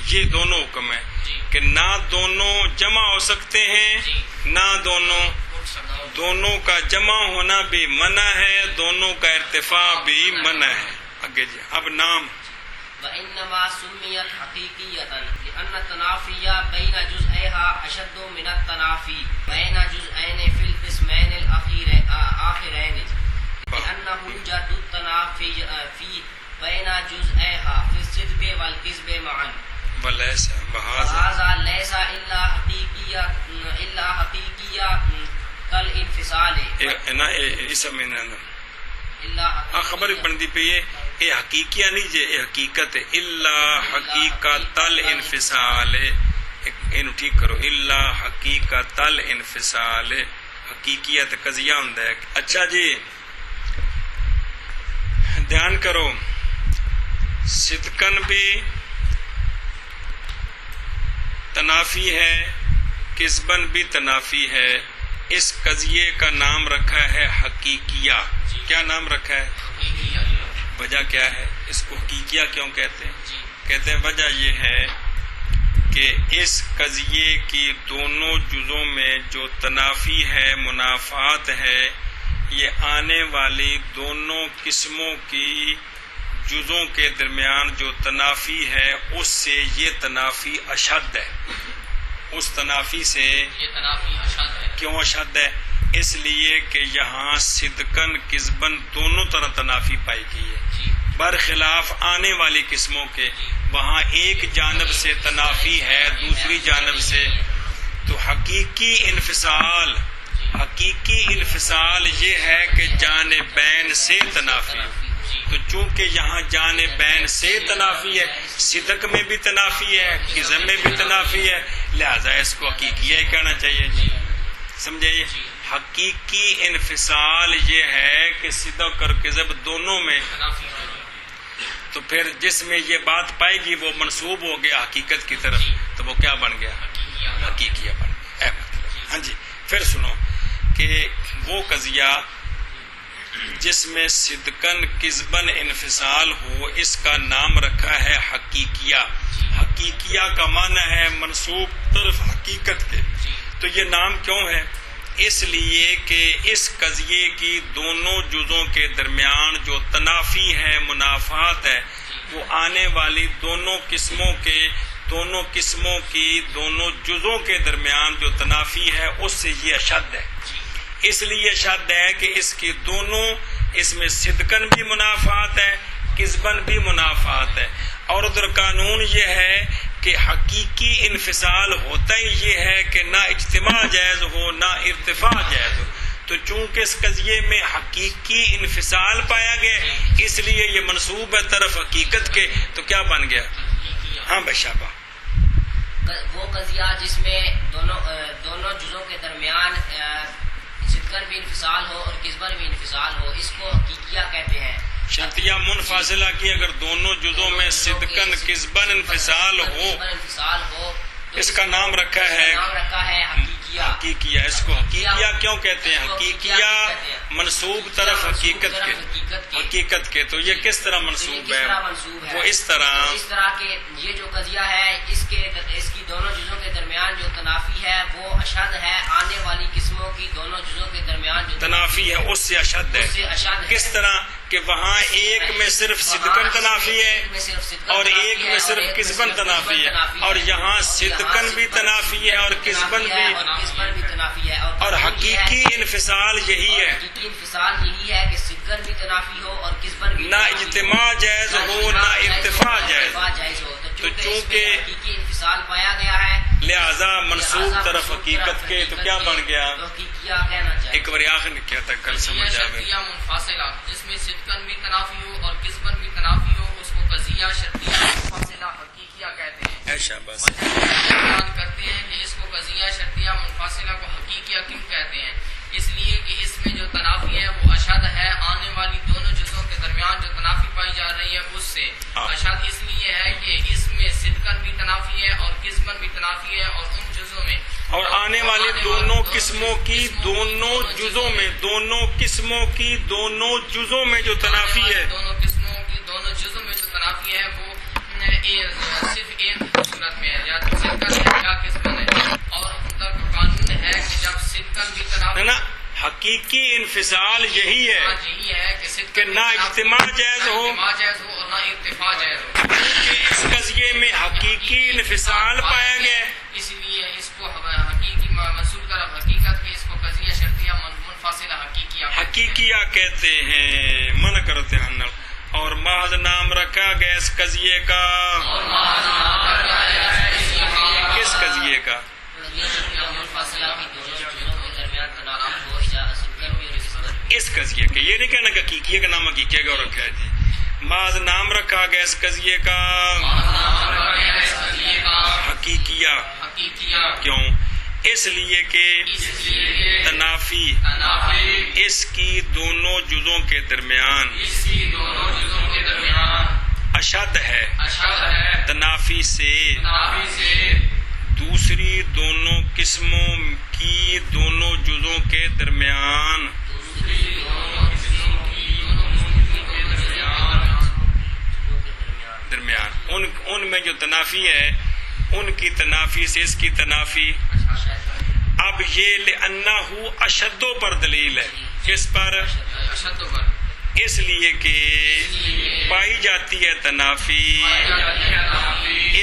یہ دونوں حکم ہے کہ نہ دونوں جمع ہو سکتے ہیں، نہ دونوں کا جمع ہونا بھی منع ہے، دونوں کا ارتفاع بھی منع ہے۔ آگے جی اب نام وَإِنَّمَا سُمِّيَتْ حَقِيقِيَّةً لِأَنَّ التَّنَافِيَ بَيْنَ جُزْئَيْهَا أَشَدُّ مِنَ التَّنَافِي بَيْنَ جُزْئَيْنِ فِي الْقِسْمَيْنِ الْآخِرَيْنِ لِأَنَّهُ يُوجَدُ التَّنَافِي بَيْنَ جُزْئَيْهَا فِي الصِّدْقِ وَالْكِذْبِ معًا وَهَذَا لَيْسَ إِلَّا حَقِيقِيًّا كَالْانفصال خبر بندی پہ یہ حقیقیہ نہیں جے، یہ حقیقت ہے۔ الا حقیقت الانفصال، اینو ٹھیک کرو، الا حقیقت الانفصال، حقیقیت قضیہ ہوندا ہے۔ اچھا جی دھیان کرو، صدقن بھی تنافی ہے، کسبن بھی تنافی ہے۔ اس قضیے کا نام رکھا ہے حقیقیہ۔ کیا نام رکھا ہے؟ وجہ کیا ہے؟ اس کو حقیقیہ کیوں کہتے ہیں؟ کہتے ہیں وجہ یہ ہے کہ اس قضیے کی دونوں جزوں میں جو تنافی ہے، منافات ہے، یہ آنے والی دونوں قسموں کی جزوں کے درمیان جو تنافی ہے اس سے یہ تنافی اشد ہے، اس تنافی سے یہ تنافی اشد ہے۔ کیوں اشد ہے؟ اس لیے کہ یہاں صدقن کذبن دونوں طرح تنافی پائی گئی ہے، برخلاف آنے والی قسموں کے وہاں ایک جانب سے تنافی ہے، دوسری جانب سے۔ تو حقیقی انفصال یہ ہے کہ جانبین سے تنافی۔ تو چونکہ یہاں جانبین سے تنافی ہے، صدق میں بھی تنافی ہے، کذب میں بھی تنافی ہے، لہذا اس کو حقیقیہ ہی کہنا چاہیے۔ جی سمجھے؟ حقیقی انفصال یہ ہے کہ صدق اور کذب دونوں میں، تو پھر جس میں یہ بات پائے گی وہ منسوب ہو گیا حقیقت کی طرف، تو وہ کیا بن گیا؟ حقیقیہ بن گیا۔ ہاں جی پھر سنو کہ وہ قضیہ جس میں صدقن کذبن انفصال ہو اس کا نام رکھا ہے حقیقیہ۔ حقیقیہ کا معنی ہے منسوب طرف حقیقت کے۔ تو یہ نام کیوں ہے؟ اس لیے کہ اس قضیے کی دونوں جزوں کے درمیان جو تنافی ہے، منافات ہے، وہ آنے والی دونوں قسموں کی دونوں جزوں کے درمیان جو تنافی ہے اس سے یہ اشد ہے۔ اس لیے اشد ہے کہ اس کی دونوں، اس میں صدقن بھی منافات ہے، کذبن بھی منافات ہے۔ اور ادھر قانون یہ ہے کہ حقیقی انفصال ہوتا ہی یہ ہے کہ نہ اجتماع جائز ہو نہ ارتفاع جائز ہو۔ تو چونکہ اس قضیے میں حقیقی انفصال پایا گیا اس لیے یہ منسوب ہے طرف حقیقت کے، تو کیا بن گیا؟ ہاں بھائی شابہ، وہ قضیہ جس میں دونوں جزوں کے درمیان صدقاً بھی انفصال ہو اور کسباً بھی انفصال ہو، اس کو حقیقیہ کہتے ہیں۔ شرطیہ منفاصلہ کی اگر دونوں جزوں میں صدقاً کسباً انفصال ہو اس کا نام رکھا ہے حقیقیہ۔ اس کو حقیقیہ کیوں کہتے ہیں؟ حقیقیہ منسوب طرف حقیقت کے، تو یہ کس طرح منسوب ہے؟ وہ اس طرح کہ یہ جو قضیہ ہے اس کی دونوں جزوں کے درمیان جو تنافی ہے وہ اشد ہے، آنے والی قسموں کی دونوں جزوں کے درمیان جو تنافی ہے اس سے اشد ہے۔ کس طرح کہ وہاں ایک میں صرف صدقاً تنافی ہے اور ایک میں صرف کسباً تنافی ہے، اور یہاں صدقاً بھی تنافی ہے اور کسباً بھی تنافی ہے، اور حقیقی انفصال یہی ہے، کہ صدقاً بھی تنافی ہو اور کسباً بھی، نہ اجتماع جائز ہو نہ ارتفاع جائز ہو۔ تو چونکہ حقیقی انفصال پایا گیا ہے لہذا منسوب طرف حقیقت کے، تو کیا بن گیا؟ ایک بار آخر نے کیا تھا کل سمجھ آئے منفاصلہ جس میں صدقاً بھی تنافی ہو اور کسباً بھی تنافی ہو اس کو قضیہ شرطیہ منفاصلہ حقیقیہ کہتے ہیں۔ ایشا بس بیان کرتے ہیں کہ اس کو قضیہ شرطیہ منفاصلہ کو حقیقیہ کیوں کہتے ہیں؟ اس لیے کہ اس میں جو تنافی ہے وہ اشد ہے، آنے والی دونوں جزوں کے درمیان جو تنافی پائی جا رہی ہے اس سے اشد اس لیے ہے کہ اس میں صدقاً بھی تنافی ہے اور کسباً بھی تنافی ہے، اور ان جزوں میں اور آنے والے دونوں قسموں کی دونوں جزوں میں دونوں جزوں میں جو تنافی ہے، دونوں قسموں کی دونوں جزوں میں جو تنافی ہے وہ صرف ایک صورت میں ہے، یا تو صدقاً ہے یا کسباً ہے، اور ان کا قانون ہے کہ جب صدقاً بھی تنافی نا حقیقی انفصال یہی ہے کہ نہ اجتماع جائز ہو اور نہ ارتفاع جائز ہو، کیونکہ اس قضیے میں حقیقی انفصال پایا گیا، اس لیے اس کو حقیقی منسوب طرف حقیقت کی، اس کو قضیہ شرطیہ منفاصلہ حقیقیہ کہتے ہیں۔ من کرتے ہیں اور محض نام رکھا گیا اس قضیے کا، کس قضیے کا؟ اس قضیے کے، یہ نہیں کہنا کہ حقیقیہ کا نام حقیقیہ کا رکھا ہے جی، محض نام رکھا گیا اس قضیے کا حقیقیہ۔ کیوں؟ اس لیے کہ تنافی اس کی دونوں جزوں کے درمیان اشد ہے، تنافی سے دوسری دونوں قسموں کی دونوں جزوں کے درمیان ان میں جو تنافی ہے ان کی تنافی سے اس کی تنافی، اب یہ لأنہ اشدوں پر دلیل ہے، کس پر؟ اس لیے کہ پائی جاتی ہے تنافی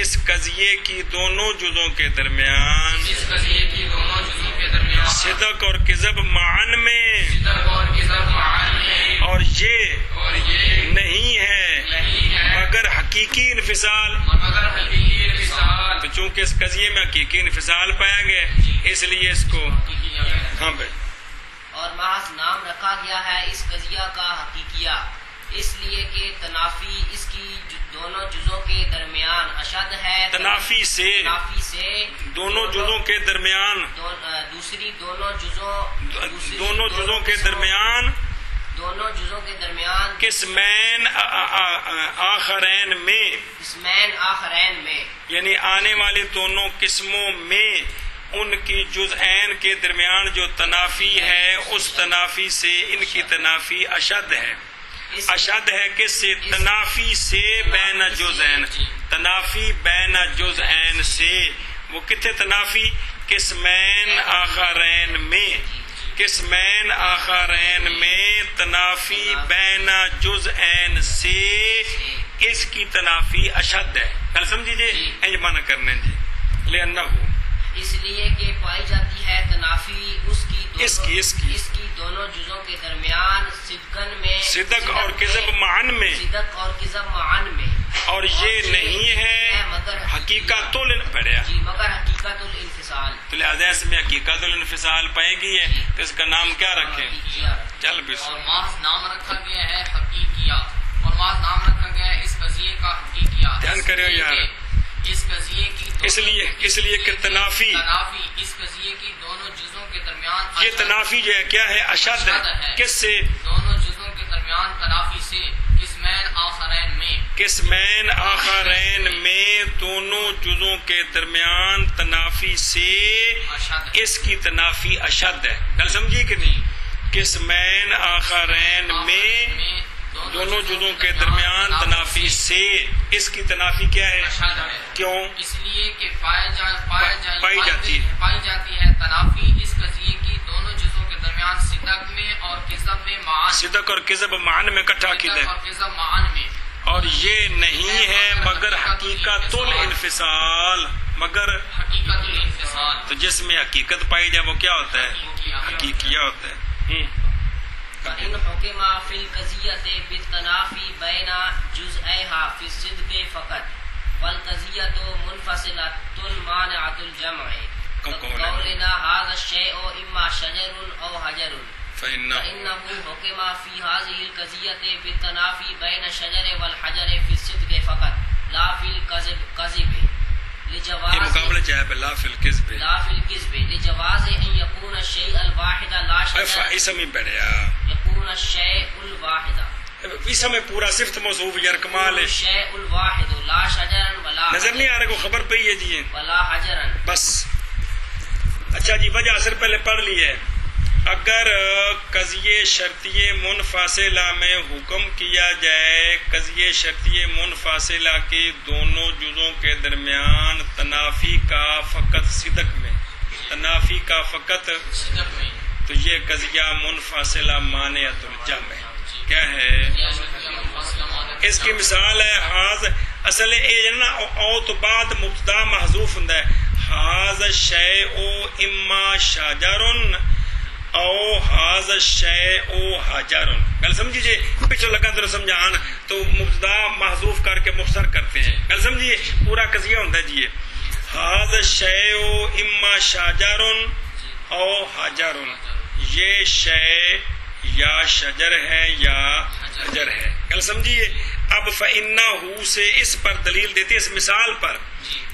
اس قضیے کی دونوں جزوں کے درمیان صدق اور کذب معاً میں، اور یہ نہیں ہے مگر حقیقی انفصال، تو چونکہ اس قضیے میں حقیقی انفصال پایا گیا اس لیے اس کو ہاں بھائی، اور محض نام رکھا گیا ہے اس قضیہ کا حقیقیہ، اس لیے کہ تنافی اس کی دونوں جزوں کے درمیان اشد ہے، تنافی سے دونوں جزوں کے درمیان دوسری دونوں جزوں کے درمیان قسمین آخرین میں یعنی آنے والے دونوں قسموں میں ان کی جزئین کے درمیان جو تنافی ہے اس تنافی سے ان کی تنافی اشد ہے کس سے؟ تنافی سے بین جزئین، تنافی بین جزئین سے، وہ کتنے تنافی؟ قسمین آخرین میں تنافی بین جزئین سے اس کی تنافی اشد ہے۔ کل سمجھیے یہ معنی کرنے جی، لأنہ اس لیے کہ پائی جاتی ہے تنافی اس کی دونوں جزوں کے درمیان صدق اور کذب معاً میں، اور یہ نہیں ہے حقیقت پڑھیا جی مگر حقیقت الانفصال تو لہٰذا اس میں حقیقت الانفصال پائے گی ہے تو اس کا نام کیا رکھیں؟ چل بھی اور محض نام رکھا گیا ہے حقیقیات، اور محض نام رکھا گیا ہے اس قضیے کا حقیقیات. دھیان کرو یار، اس قضیے کی اس لیے کہ تنافی اس قضیے کی دونوں جزوں کے درمیان یہ تنافی جو ہے کیا ہے؟ اشد ہے. کس سے؟ دونوں جزوں کے درمیان تنافی سے، قسمین آخرین میں دونوں جزوں کے درمیان تنافی سے اس کی تنافی اشد ہے. گل سمجھی کہ نہیں؟ قسمین آخرین میں دونوں جزوں کے درمیان تنافی سے اس کی تنافی کیا ہے؟ کیوں؟ اس لیے کہ پائی جاتی ہے تنافی اس قضیے کی دونوں جزوں کے درمیان صدق میں اور کذب میں معان، صدق اور کذب معان میں اکٹھا کی ہے، اور کذب معان میں. اور یہ نہیں ہے مگر حقیقت الانفصال، مگر حقیقت الانفصال. تو جس میں حقیقت پائی جائے وہ کیا ہوتا ہے؟ حقیقیہ ہوتا ہے. فإن حكم في القضية بالتنافي بين جزئيها في الصدق فقط والقضية منفصلة مانعة الجمع كقولنا هذا الشيء إما شجر أو حجر فإنه حكم في هذه القضية بالتنافي بين الشجر والحجر في الصدق فقط لا في الكذب یہ مقابلہ جائب لا فی الکذب لجواز ان یکون الشیء الواحد لا شجر اس میں بڑھیا یکون الشیء الواحد اس میں پورا صفت موصوف یار کمال ہے. الشیء الواحد لا شجر ولا نظر نہیں آ رہا کو خبر پئی ہے جی ولا حجر بس. اچھا جی وجہ اثر پہلے پڑھ لی ہے. اگر قضیے شرطیے منفاصلہ میں حکم کیا جائے قضیے شرطیے منفاصلہ کے دونوں جزوں کے درمیان تنافی کا فقط صدق میں، تنافی کا فقط صدق میں، تو یہ قضیہ منفاصلہ مانعۃ الجمع ہے. کیا ہے؟ اس کی مثال ہے حاض اصل اے نا او تو بعد مبتدا محذوف ہوندا ہے. حاض الشیء اما شجر او حاض الشیء حجر. گل سمجھیے پیچھے لگا تو سمجھان تو مبتدا محذوف کر کے مختصر کرتے ہیں. گل سمجھیے پورا قضیہ ہوتا ہے جی حاض الشیء اما شجر او حجر، یہ شے یا شجر ہے یا حجر ہے. گل سمجھیے. اب فإنہ سے اس پر دلیل دیتی ہے اس مثال پر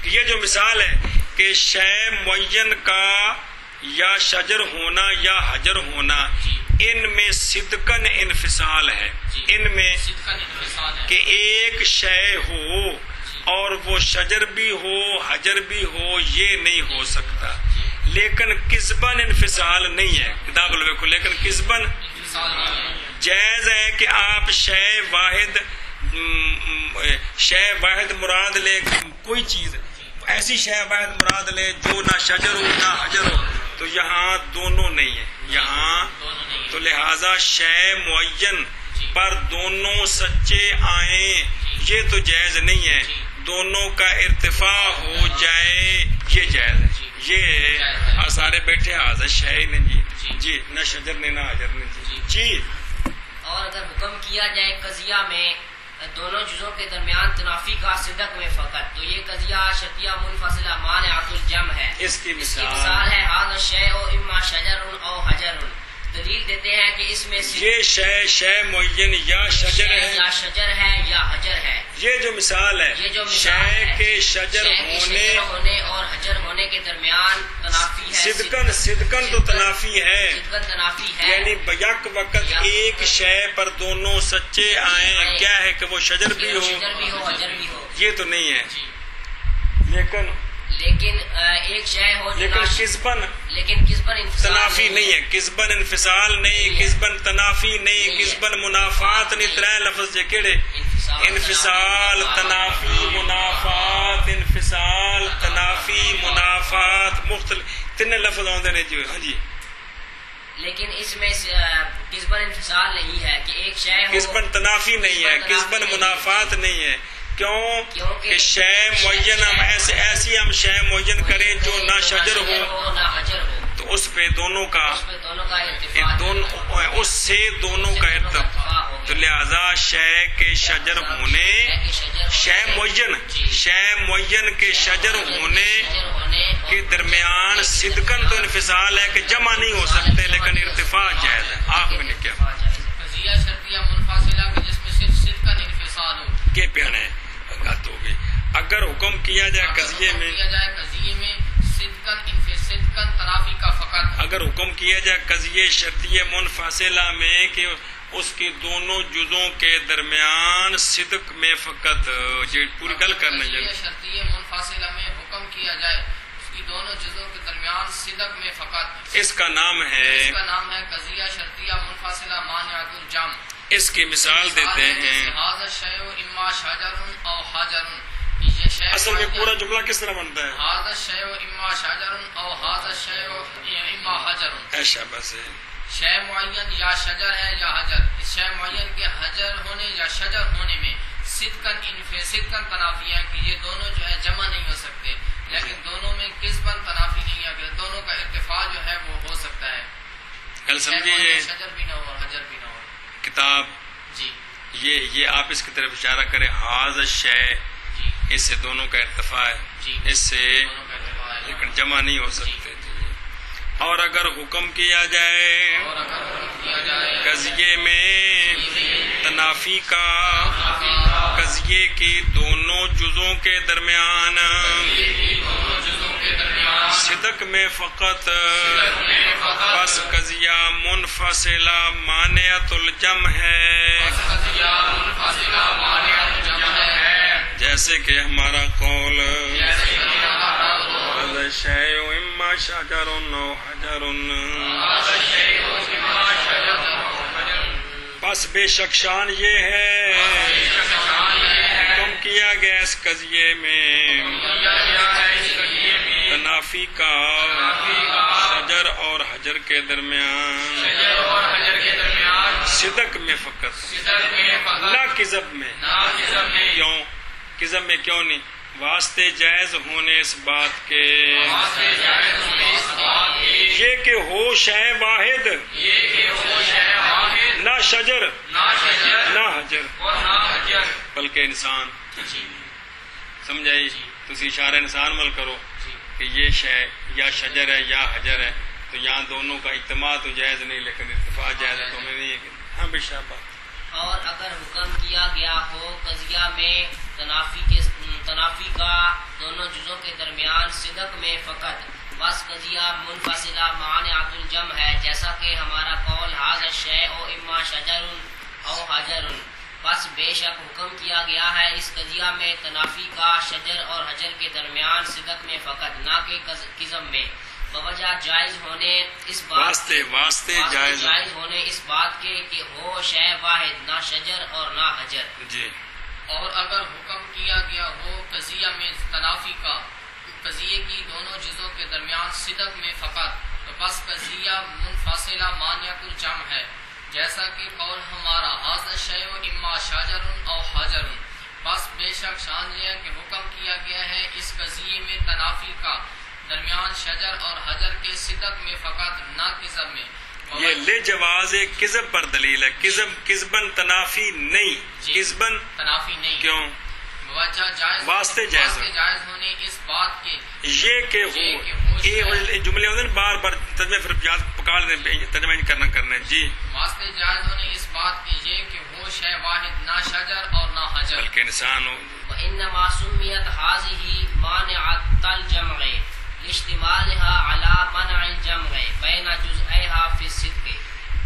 کہ یہ جو مثال ہے کہ شے معین کا یا شجر ہونا یا حجر ہونا ان میں صدقاً انفصال ہے. ان میں کہ ایک شے ہو اور وہ شجر بھی ہو حجر بھی ہو یہ نہیں ہو سکتا، لیکن کذباً انفصال نہیں ہے. کتاب الویکو لیکن کذباً جائز ہے کہ آپ شے واحد مراد لے، کوئی چیز ایسی شے واحد مراد لے جو نہ شجر ہو نہ حجر ہو، تو یہاں دونوں نہیں ہے. یہاں تو لہذا شے معین پر دونوں سچے آئیں یہ تو جائز نہیں ہے. دونوں کا ارتفاع ہو جائے یہ جائز ہے. یہ سارے بیٹھے حاضر شے نہیں جی نہ شجر نے نہ حجر نے جی. اور اگر حکم کیا جائے قضیہ میں دونوں جزوں کے درمیان تنافی کا صدق میں فقط، تو یہ قضیہ شرطیہ منفصلہ مانعۃ الجمع ہے. اس کی مثال ہے حاضر الشیء اما شجر او حجر. دلیل دیتے ہیں کہ اس میں یہ شے معین یا شجر ہے یا حجر ہے. یہ جو مثال ہے شے کے شجر ہونے اور حجر ہونے کے درمیان تنافی ہے. صدقاً تو تنافی ہے، یعنی یک وقت ایک شے پر دونوں سچے آئیں. کیا ہے کہ وہ شجر بھی ہو حجر بھی ہو، یہ تو نہیں ہے. لیکن ایک شے ہو لیکن کذباً تنافی نہیں ہے، کذباً انفصال نہیں، کذباً تنافی نہیں، کذباً منافات نہیں. ترے لفظ جے کیڑے؟ انفصال تنافی منافات، انفصال تنافی منافات، مختلف تین لفظ آتے ہیں جی. ہاں جی لیکن اس میں کذباً انفصال نہیں ہے کہ ایک شے ہو، کذباً تنافی نہیں ہے، کذباً منافات نہیں ہے. کیوں کہ شے معین ہم ایسی ہم شے معین کریں جو نہ شجر ہو تو اس پہ دونوں کا اس پہ دونوں کا اتفاق اس سے دونوں کا اتفاق. تو لہذا شے کے شجر ہونے شے معین کے شجر ہونے کے درمیان صدقن تو انفصال ہے کہ جمع نہیں ہو سکتے لیکن ارتفاع جائز ہے. آخر میں کیا قضیہ شرطیہ منفصلہ کہ جس میں صرف صدقن انفصال ہو کہ پیانے بات ہوگی. اگر حکم کیا جائے قضیے میں صدقن تنافی کا فقط اگر حکم کیا جائے قضیہ شرطیہ منفصلہ میں کہ اس کی دونوں جزوں کے درمیان صدق میں فقط یہ پوری گل کرنا قضیہ چاہیے. شرطیہ منفصلہ میں حکم کیا جائے اس کی دونوں جزوں کے درمیان صدق میں فقط اس کا نام ہے قضیہ شرطیہ منفصلہ مانعۃ الجمع. اس کی مثال دیتے ہیں. ھذا الشیء اما شجر او حجر. اصل میں پورا جملہ کس طرح بنتا ہے؟ ھذا الشیء اما شجر او ھذا الشیء اما حجر. ایسا بس ہے. شے معین یا شجر ہے یا حجر. اس شے معین کے حجر ہونے یا شجر ہونے میں صدقن تنافی ہے کہ یہ دونوں جو ہے جمع نہیں ہو سکتے لیکن دونوں میں قسمن تنافی نہیں ہے کہ دونوں کا ارتفاع جو ہے وہ ہو سکتا ہے. کل سمجھیے شجر بھی نہ ہو حجر بھی نہ ہو. کتاب جی یہ آپ اس کی طرف اشارہ کریں. ھذا الشیء جی اس سے دونوں کا ارتفاع ہے جی اس سے دونوں کا ارتفاع ہے. لیکن جمع نہیں ہو سکتے. اور اگر حکم کیا جائے اور اگر حکم کیا جائے قضیے میں تنافی کا قضیے کی دونوں جزوں کے درمیان صدق میں فقط بس قضیہ منفصلہ مانعۃ الجمع ہے. جیسے کہ ہمارا قول الشیء اما شجر او حجر. بس بے شک شان یہ ہے حکم کیا گیا اس قضیے میں تنافی کا شجر اور حجر کے درمیان صدق میں فقط نہ کذب میں. کیوں کذب میں کیوں نہیں؟ واسطے جائز ہونے اس بات کے یہ کہ ہو شے واحد نہ شجر نہ حجر بلکہ انسان. سمجھائی؟ تسی اشارہ انسان مل کرو کہ یہ شے یا شجر ہے یا حجر ہے تو یہاں دونوں کا اجتماع تو جائز نہیں لیکن اتفاق جائز ہے. تو میں نہیں. ہاں بے شابہ. اور اگر حکم کیا گیا ہو قضیہ میں تنافی کا دونوں جزوں کے درمیان صدق میں فقط بس قضیہ منفصلہ مانعۃ الجمع ہے جیسا کہ ہمارا قول ھذا الشیء اما شجر او حجر. بس بے شک حکم کیا گیا ہے اس قضیہ میں تنافی کا شجر اور حجر کے درمیان صدق میں فقط نہ کہ قسم میں بوجہ جائز ہونے اس بات واسطے جائز ہونے اس بات کے کہ ہو شے واحد نہ شجر اور نہ حجر. جی. اور اگر حکم کیا گیا ہو قضیہ میں تنافی کا قضیے کی دونوں جزوں کے درمیان صدق میں فقط تو بس قضیہ منفصلہ مانعۃ الجمع ہے جیسا کہ قول ہمارا ھذا الشیء اما شجر او حجر. بس بے شک شان یہ ہے کہ حکم کیا گیا ہے اس قضیے میں تنافی کا درمیان شجر اور حجر کے صدق میں فقط نہ کذب میں. یہ لے جواز کذب پر دلیل ہے. کذبن تنافی نہیں. کذبن تنافی نہیں. کیوں؟ واسطے جائز ہونے اس بات کے یہ کہ یہ جملے ہوتے ہیں بار بار ترجمے پھر یاد پکا لینے ترجمہ کرنا. جی. واسطے جائز ہونے اس بات کے یہ کہ وہ شے واحد نہ شجر اور نہ حجر بلکہ انسان ہو. وانما سمیت هذه مانعۃ الجمع لاشتمالها على منع الجمع بین جزئیها فی الصدق.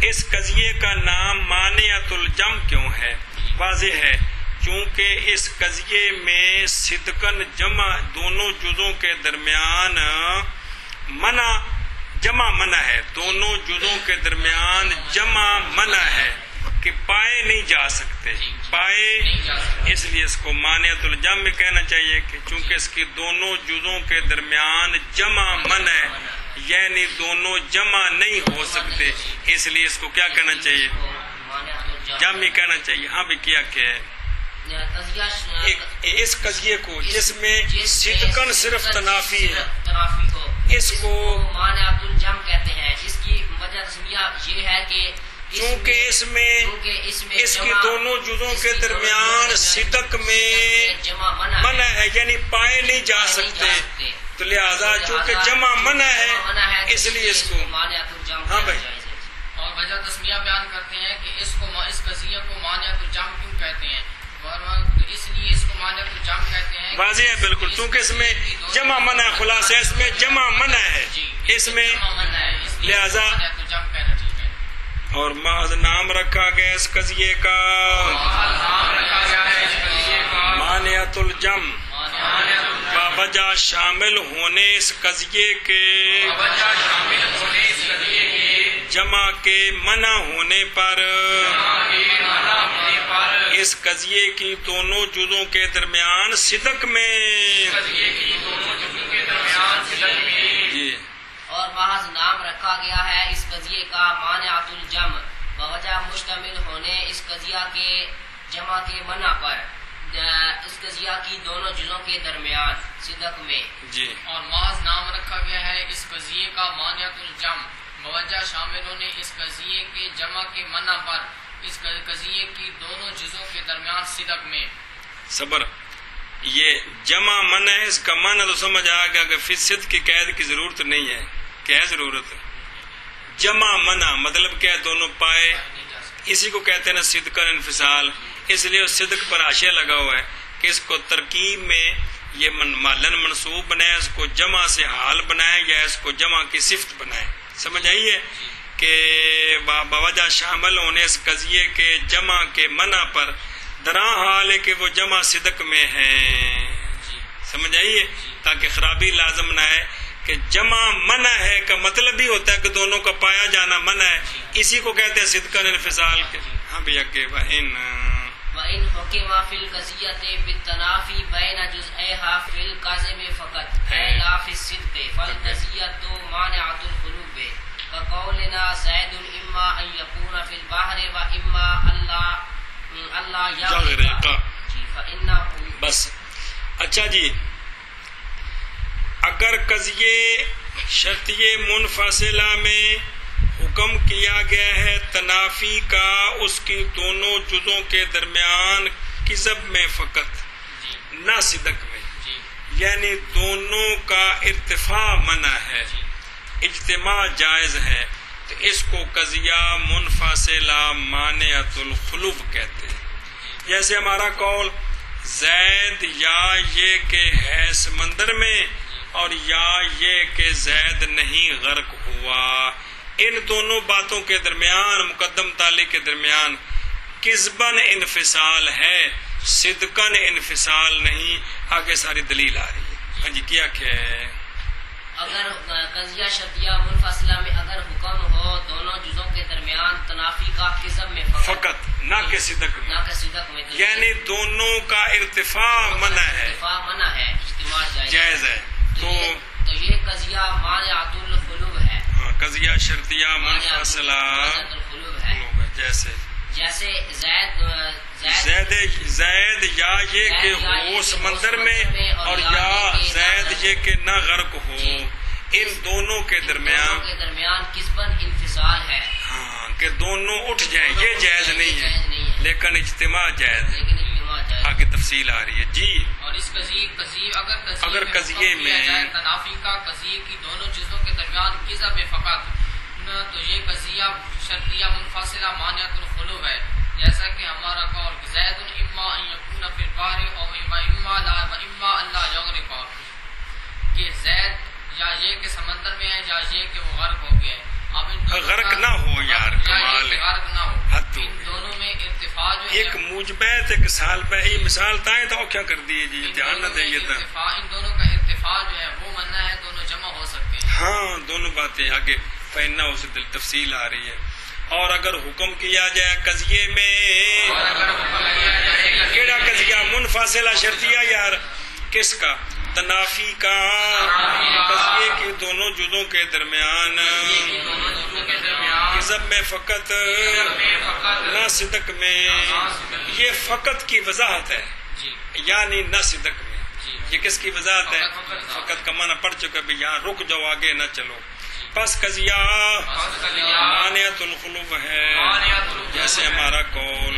اس قضیے کا نام مانعۃ الجمع کیوں ہے؟ واضح ہے چونکہ اس قضیے میں صدقن جمع دونوں جزوں کے درمیان جمع منع ہے. دونوں جزوں کے درمیان جمع منع ہے کہ پائے نہیں جا سکتے. اس لیے اس کو مانعۃ الجمع میں کہنا چاہیے کہ چونکہ اس کی دونوں جزوں کے درمیان جمع منع ہے یعنی دونوں جمع نہیں ہو سکتے اس لیے اس کو کیا کہنا چاہیے؟ جمع کہنا چاہیے. ہاں بھی کیا کہ اس قضیے کو جس میں صدقن صرف تنافی ہے اس کو مانعۃ الجمع کہتے ہیں. اس کی وجہ تسمیہ یہ ہے کہ چونکہ اس میں اس کی دونوں جزوں کے درمیان صدق میں منع ہے، یعنی پائے نہیں جا سکتے، تو لہذا چونکہ جمع منع ہے اس لیے اس کو مانعۃ الجمع. ہاں بھائی. اور وجہ تسمیہ بیان کرتے ہیں کہ اس قضیے کو مانعۃ الجمع کیوں کہتے ہیں. اس لیے اس کو مانعۃ الجمع کہتے ہیں واضح ہے بالکل، کیونکہ اس میں جمع منع ہے، خلاصہ اس میں جمع منع ہے، اس میں لہذا اور محض نام رکھا گیا اس قضیے کا مانعۃ الجمع، باوجہ شامل ہونے اس قضیے کے جمع کے منع ہونے پر اس قضیے کی دونوں جزوں کے درمیان صدق میں جی. اور محض نام رکھا گیا ہے اس قضیے کا مانعۃ الجمع بوجہ مشتمل ہونے اس قضیہ کے جمع کے منع پر اس قضیہ کی دونوں جزوں کے درمیان صدق میں جی. اور محض نام رکھا گیا ہے اس قضیے کا مانعۃ الجمع بوجہ شامل ہونے اس قضیے کے جمع کے منع پر اس قضیے کی دونوں جزوں کے درمیان صدق میں. صبر، یہ جمع منع ہے، اس کا معنی تو سمجھ آ گیا کہ فی صدق کی قید کی ضرورت نہیں ہے. کیا ہے ضرورت؟ جمع منع مطلب کیا ہے؟ دونوں پائے، اسی کو کہتے ہیں نا صدق انفصال. اس لیے اس صدق پر حاشیہ لگا ہوا ہے کہ اس کو ترکیب میں یہ مالن منصوب بنائے، اس کو جمع سے حال بنائے یا اس کو جمع کی صفت بنائے. سمجھ آئیے کہ باوجہ شامل ہونے اس قضیے کے جمع کے منع پر درا حال ہے کہ وہ جمع صدق میں ہے. سمجھ آئیے، تاکہ خرابی لازم نہ ہے کہ جمع منع ہے کا مطلب ہی ہوتا ہے کہ دونوں کا پایا جانا منع ہے. اسی کو کہتے ہیں صدق انفصال کے. ہاں بھیا کہ وَإِنْ حُكِمَ فِي الْقَضِيَّةِ بِالتَّنَافِي بَيْنَ جُزْئَيْهَا فِي الْقَاسِمِ فَقَطْ لَا فِي الصِّدْقِ فَالْقَضِيَّةُ مَانِعَةُ الْخُلُوبِ كَقَوْلِنَا زَيْدٌ إِمَّا أَن يَكُونَ فِي الْبَحْرِ وَإِمَّا أَلَّا يَغْرِقَ فَإِنَّهُ. بس اچھا جی، اگر قضیے شرطیے منفصلہ میں حکم کیا گیا ہے تنافی کا اس کی دونوں جزوں کے درمیان کذب میں فقط، نہ صدق میں، یعنی دونوں کا ارتفاع منع ہے، اجتماع جائز ہے، تو اس کو قضیہ منفصلہ مانعۃ الخلوف کہتے ہیں. جیسے ہمارا قول زید یا یہ کہ ہے سمندر میں اور یا یہ کہ زید نہیں غرق ہوا، ان دونوں باتوں کے درمیان مقدم تالی کے درمیان کذباً انفصال ہے، صدقاً انفصال نہیں. آگے ساری دلیل آ رہی ہے. ہاں جی، کیا ہے؟ اگر قضیہ شرطیہ منفصلہ میں اگر حکم ہو دونوں جزوں کے درمیان تنافی کا کذب میں فقط، نہ کہ صدق میں، نہ کہ صدق میں، یعنی دونوں کا ارتفاع منع ہے، ارتفاع منع ہے، اجتماع جائز ہے. تو یہ قضیہ مانعۃ الخلوب ہے. قضیہ شرطیہ منفصلہ جیسے زید یا یہ کہ ہو سمندر میں اور یا زید یہ کہ نہ غرق ہو، ان دونوں کے درمیان کذباً انفصال ہے. ہاں، کہ دونوں اٹھ جائیں، یہ جائز نہیں ہے، لیکن اجتماع جائز ہے. آگے تفصیل آ رہی ہے جی. اور اس اگر قضیے میں تنافی کا قضیے کی دونوں چیزوں کے درمیان کذب میں فقط، تو یہ قضیہ شرطیہ منفصلہ مانعۃ الخلوف ہے. جیسا کہ ہمارا قول زید اما ان یکون فی البحر او اما اللہ یغرق، کہ زید یا یہ کہ سمندر میں ہے یا یہ کہ وہ غرق ہو گیا ہے. غرق نہ ہو یار، کمال ہے، غرق نہ ہو، حد ان دونوں میں ارتفاع جو ہے ایک موجبات ایک سال پہ یہ مثال تائیں تو کیا کر دیے جی، دھیان نہ دئیے تھا. ان دونوں کا ارتفاع جو ہے وہ منع ہے، دونوں جمع ہو سکتے ہیں. ہاں، دونوں باتیں آگے فینا اسے دل تفصیل آ رہی ہے. اور اگر حکم کیا جائے قضیے میں، کیڑا قضیہ منفصلہ شرطیہ یار، کس کا؟ تنافی کا، قضیے کی دونوں جزوں کے درمیان کذب میں فقط، نہ صدق میں. یہ فقط کی وضاحت ہے، یعنی نہ صدق میں. یہ کس کی وضاحت ہے؟ فقط کا معنی پڑھ چکا بھی، یہاں رک جاؤ، آگے نہ چلو. پس قضیہ مانعۃ الخلوف ہے، جیسے ہمارا قول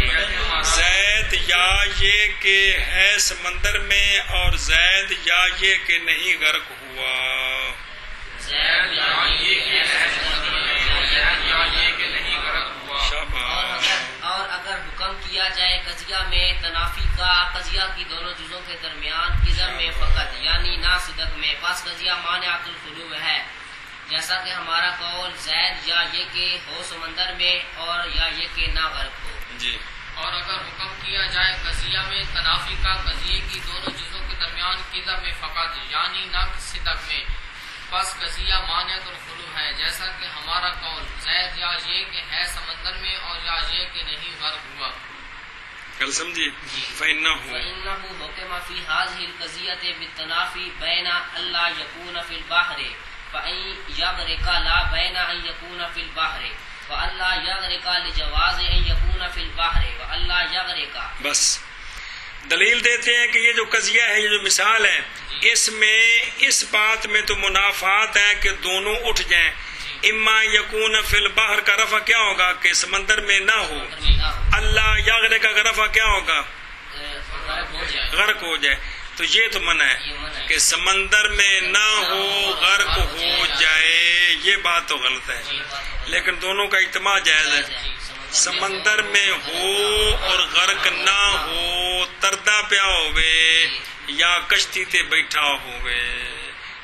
زید یا یہ کہ ہے سمندر میں اور زید یا یہ کہ نہیں غرق ہوا. اور اگر حکم کیا جائے قضیہ میں تنافی کا، قضیہ کی دونوں چیزوں کے درمیان کذب میں فقط یعنی نہ صدق میں، پس قضیہ مانعۃ الخلوف ہے، جیسا کہ ہمارا قول زید یا یہ کہ ہو سمندر میں اور یا یہ کہ نہ غرق ہو. جی. اور اگر حکم کیا جائے قضیہ میں تنافی کا، قضیے کی دونوں چیزوں کے درمیان کذب میں فقط یعنی نہ صدق میں، پس قضیہ مانعۃ الخلوف ہے، جیسا کہ ہمارا قول زید یا یہ کہ ہے سمندر میں اور یا یہ کہ نہیں غرق ہوا. کل سمجھیے. فإنه حکم فی هذه القضیۃ بالتنافی بین الا یکون فی البحر فإن یغرق لا بین ان یکون فی البحر والا یغرق لجواز ان یکون فی البحر والا یغرق. بس دلیل دیتے ہیں کہ یہ جو قضیہ ہے، یہ جو مثال ہے، اس میں اس بات میں تو منافات ہے کہ دونوں اٹھ جائیں. اما یکون فی البحر کا رفع کیا ہوگا کہ سمندر میں نہ ہو، اللہ یغرق کا رفع کیا ہوگا غرق ہو جائے. تو یہ تو منع ہے کہ سمندر میں نہ ہو غرق ہو جائے، یہ بات تو غلط ہے. لیکن دونوں کا اجتماع جائز ہے. سمندر میں ہو اور غرق نہ ہو، تردہ پیا ہوئے یا کشتی تے بیٹھا ہوئے،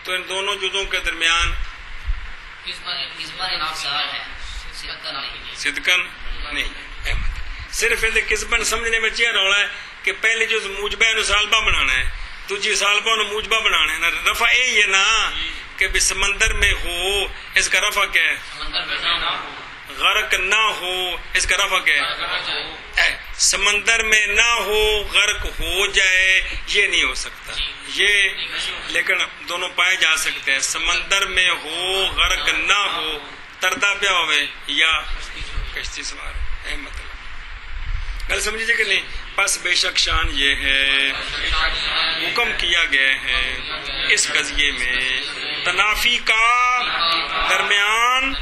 تو ان دونوں جزوں کے درمیان صدقن نہیں. صرف قسمن سمجھنے میں چیئر رولا ہے کہ پہلے جو موجبہ نو سالبہ بنانا ہے، دوسری سالبہ نو موجبہ بنانا ہے. رفع یہی ہے نا کہ بھی سمندر میں ہو، اس کا رفع کیا ہے؟ غرق نہ ہو، اس کا رفع کیا ہے؟ سمندر میں نہ ہو غرق ہو جائے، یہ نہیں ہو سکتا. یہ لیکن دونوں پائے جا سکتے ہیں. سمندر میں ہو غرق نہ ہو، تردہ پیا ہوئے یا کشتی سوار ہے، مطلب گل سمجھیے کہ نہیں. بس بے شک شان یہ ہے حکم کیا گیا ہے اس قضیے میں تنافی کا درمیان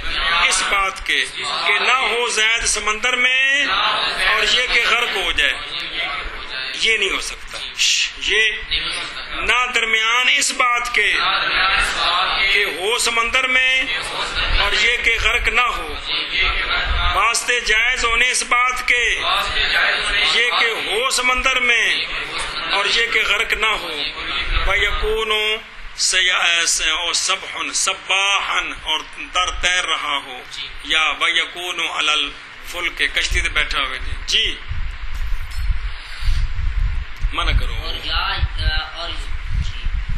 اس بات کے کہ نہ ہو زید سمندر میں اور یہ کہ غرق ہو جائے، یہ نہیں ہو سکتا. یہ نہ درمیان اس بات کے کہ ہو سمندر میں اور یہ کہ غرق نہ ہو، واسطے جائز ہونے اس بات کے یہ کہ ہو سمندر میں اور یہ کہ غرق نہ ہو. وَيَكُونُ سَبْحٌ سَبَّاحًا اور در تیر رہا ہو، یا وَيَكُونُ عَلَى الْفُلْكِ کشتی سے بیٹھا ہوئے. جی منع کرو. اور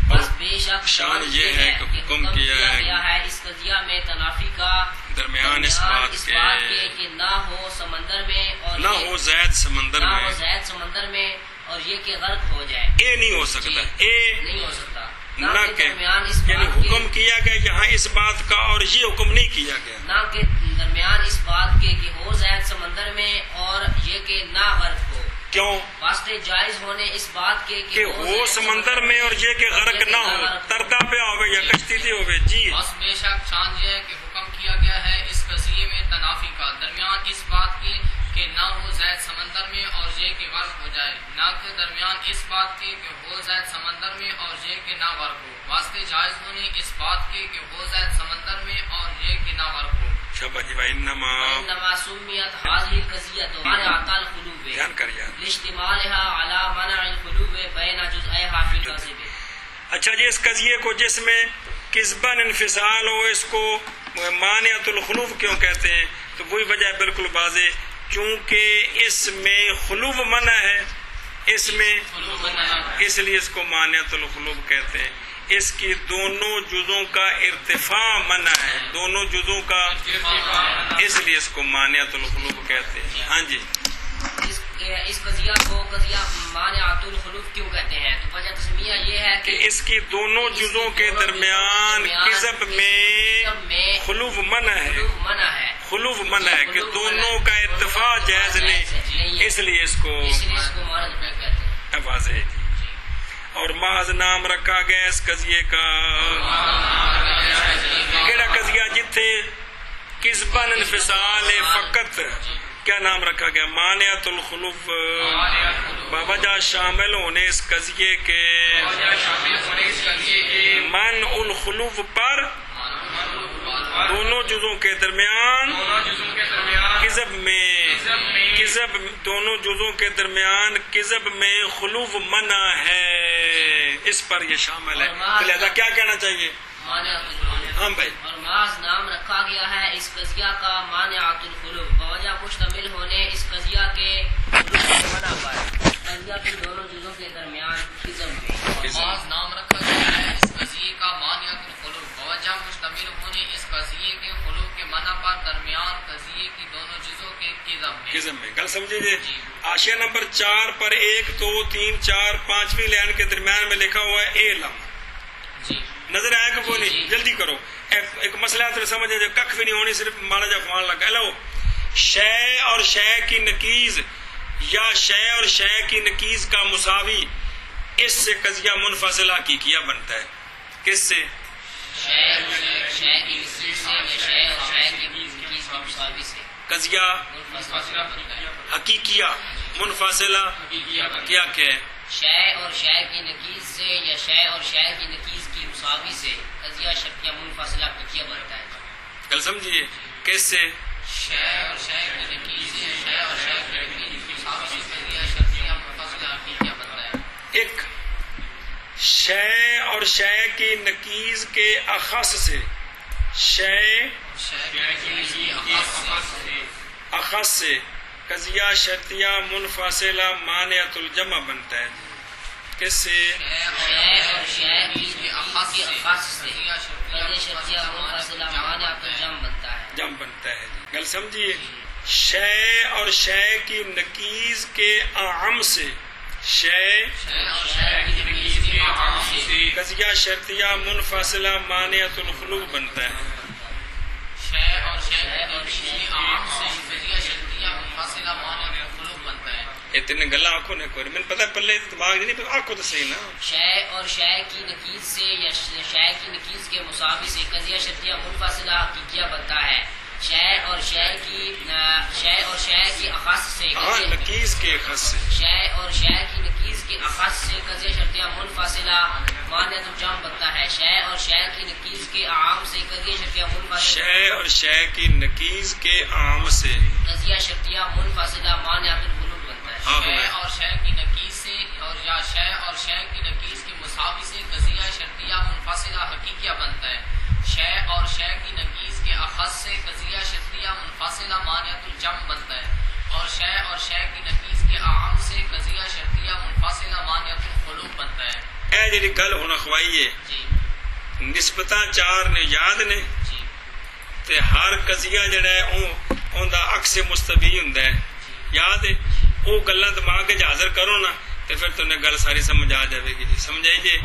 بس بے شک شان یہ ہے کہ حکم کیا ہے اس قضیہ میں تنافی کا درمیان اس بات کے کہ نہ ہو سمندر میں اور نہ ہو زید سمندر میں اور یہ کہ غرق ہو جائے. اے نہیں ہو سکتا. اے نہیں ہو سکتا. نہ کہ یعنی حکم کیا گیا یہاں اس بات کا اور یہ حکم نہیں کیا گیا. نہ کہ درمیان اس بات کے کہ ہو زید سمندر میں اور یہ کہ نہ غرق ہو. کیوں؟ واسطے جائز ہونے اس بات کے کہ ہو سمندر میں اور یہ کہ غرق نہ ہو، تردہ پہ ہوئے یا کشتی تھی ہوئے. جی بس بے شک شان یہ ہے کہ حکم کیا گیا ہے اس قضیے میں تنافی کا درمیان اس بات کے کہ نہ ہو زید سمندر میں اور یہ کہ غرق ہو جائے، نہ کہ درمیان اس بات کے کہ ہو زید سمندر میں اور یہ کہ نہ غرق ہو. واسطے جائز ہونے اس بات کے کہ ہو زید سمندر میں اور یہ کہ نہ غرق ہو. شاباش جی بھائی. انما سمیت هذه القضیۃ مانعۃ الخلوف دھیان کر یار لاجتماعها على منع الخلوف بین جزئیها فی القضیہ. اچھا جی، اس قضیے کو جس میں کسبن انفصال ہو اس کو مانعۃ الخلوف کیوں کہتے ہیں؟ تو وہی وجہ ہے بالکل واضح، کیونکہ اس میں خلوف منع ہے، اس میں اس لیے اس کو مانعۃ الخلوف کہتے ہیں. اس کی دونوں جزوں کا ارتفاع منع ہے، دونوں جزوں کا، اس لیے اس کو مانعۃ الخلوف کہتے ہیں. ہاں جی، اس قضیہ کو قضیہ مانعۃ الخلوف کیوں کہتے ہیں؟ تو وجہ تسمیہ یہ ہے کہ اس کی دونوں جزوں کے درمیان کذب میں خلوف منع ہے، خلوف منع ہے کہ دونوں کا ارتفاع جائز نہیں، اس لیے اس کو واضح ہے. اور محض نام رکھا گیا اس قضیے کا کیڑا قضیہ جتھے کسبن انفصال فقط کیا نام رکھا گیا مانعۃ الخلف بوجہ شامل ہونے اس قضیے کے منع الخلف پر دونوں جزوں کے درمیان کذب میں دونوں جزوں کے درمیان کذب میں خلوف منع ہے اس پر یہ شامل ہے لہذا کیا کہنا چاہیے ہاں بھائی اور محض نام رکھا گیا ہے اس قضیہ کا مانعۃ الخلف بوجہ مشتمل ہونے اس قضیہ کے منع پر قضیہ کے دونوں جزوں کے درمیان کذب میں محض نام رکھا گیا ہے اس قضیے کا مانعۃ الخلف بوجہ مشتمل ہونے اس قضیے کے خلوف کے منع پر درمیان قضیے کی دونوں جزوں کے کذب میں گل سمجھے جی حاشیہ نمبر 4 پر 1 2 3 4 5ویں لائن کے درمیان میں لکھا ہوا ہے علم جی نظر آیا کہ کوئی نہیں جلدی کرو ایک مسئلہ تو سمجھے جو ککھ بھی نہیں ہونی صرف مانا جا خوان لگا لو شے اور شے کی نکیز یا شے اور شے کی نکیز کا مساوی اس سے قضیہ منفصلہ حقیقیہ بنتا ہے کس سے قضیہ حقیقیہ منفصلہ کیا کہ شے اور شے کی نکیز سے یا شے اور شے کی نکیز کی مساوی سے قضیہ شرطیہ منفصلہ حقیقیہ بنتا ہے کل سمجھیے کس سے شے اور شے کی نکیز سے شے اور شے کی نکیز کی مساوی سے قضیہ شرطیہ منفصلہ حقیقیہ بنتا ہے ایک شے اور شے کی نکیز کے اخص سے شے اخص سے قضیہ شرطیہ منفصلہ مانعۃ الجمع بنتا ہے کس سے جم بنتا ہے گل سمجھیے شے اور شے کی نکیز کے اعم سے شے قضیہ شرطیہ منفصلہ مانعۃ الخلوف بنتا ہے شے اور شے کی عام سے قضیہ شرطیہ منفصلہ مانعۃ الخلوف بنتا ہے اتنے گلا آنکھوں نے کوئی میں پتہ پلے دماغ نہیں آنکھوں تو صحیح نا شے اور شے کی نکیز سے یا شے کی نکیز کے مساوی سے قضیہ شرطیہ منفصلہ حقیقیہ بنتا ہے شے اور شے کی اخص سے نکیز کے اخص سے شے اور شے کی نکیز کے اخص سے قضیہ شرطیہ منفصلہ مانعۃ الجمع بنتا ہے شے اور شے کی نکیز کے عام سے قضیہ شرطیہ منفصلہ شے اور شے کی نکیز کے عام سے قضیہ شرطیہ منفصلہ مانعۃ الخلوف بنتا ہے شے اور شے کی نکیز سے اور یا شے اور شے کی نکیز کے مساوی سے قضیہ شرطیہ منفصلہ حقیقیہ بنتا ہے شے اور شے کی نکیز کے اخص سے قضیہ شرطیہ منفصلہ مانعۃ الجمع بنتا ہے اور شے کی نکیز کے عام سے قضیہ شرطیہ منفصلہ مانعۃ الخلوف بنتا ہے اے جڑی گل ہن اخوائیے جی نسبتاں 4 نے یاد نے جی تے ہر قضیہ جڑا ہے اون دا عکس مستوی ہوندا ہے یاد ہے وہ گلاں دماغ وچ حاضر کرو نا تے پھر تمہیں گل ساری سمجھ آ جائے گی جی سمجھ آئی جی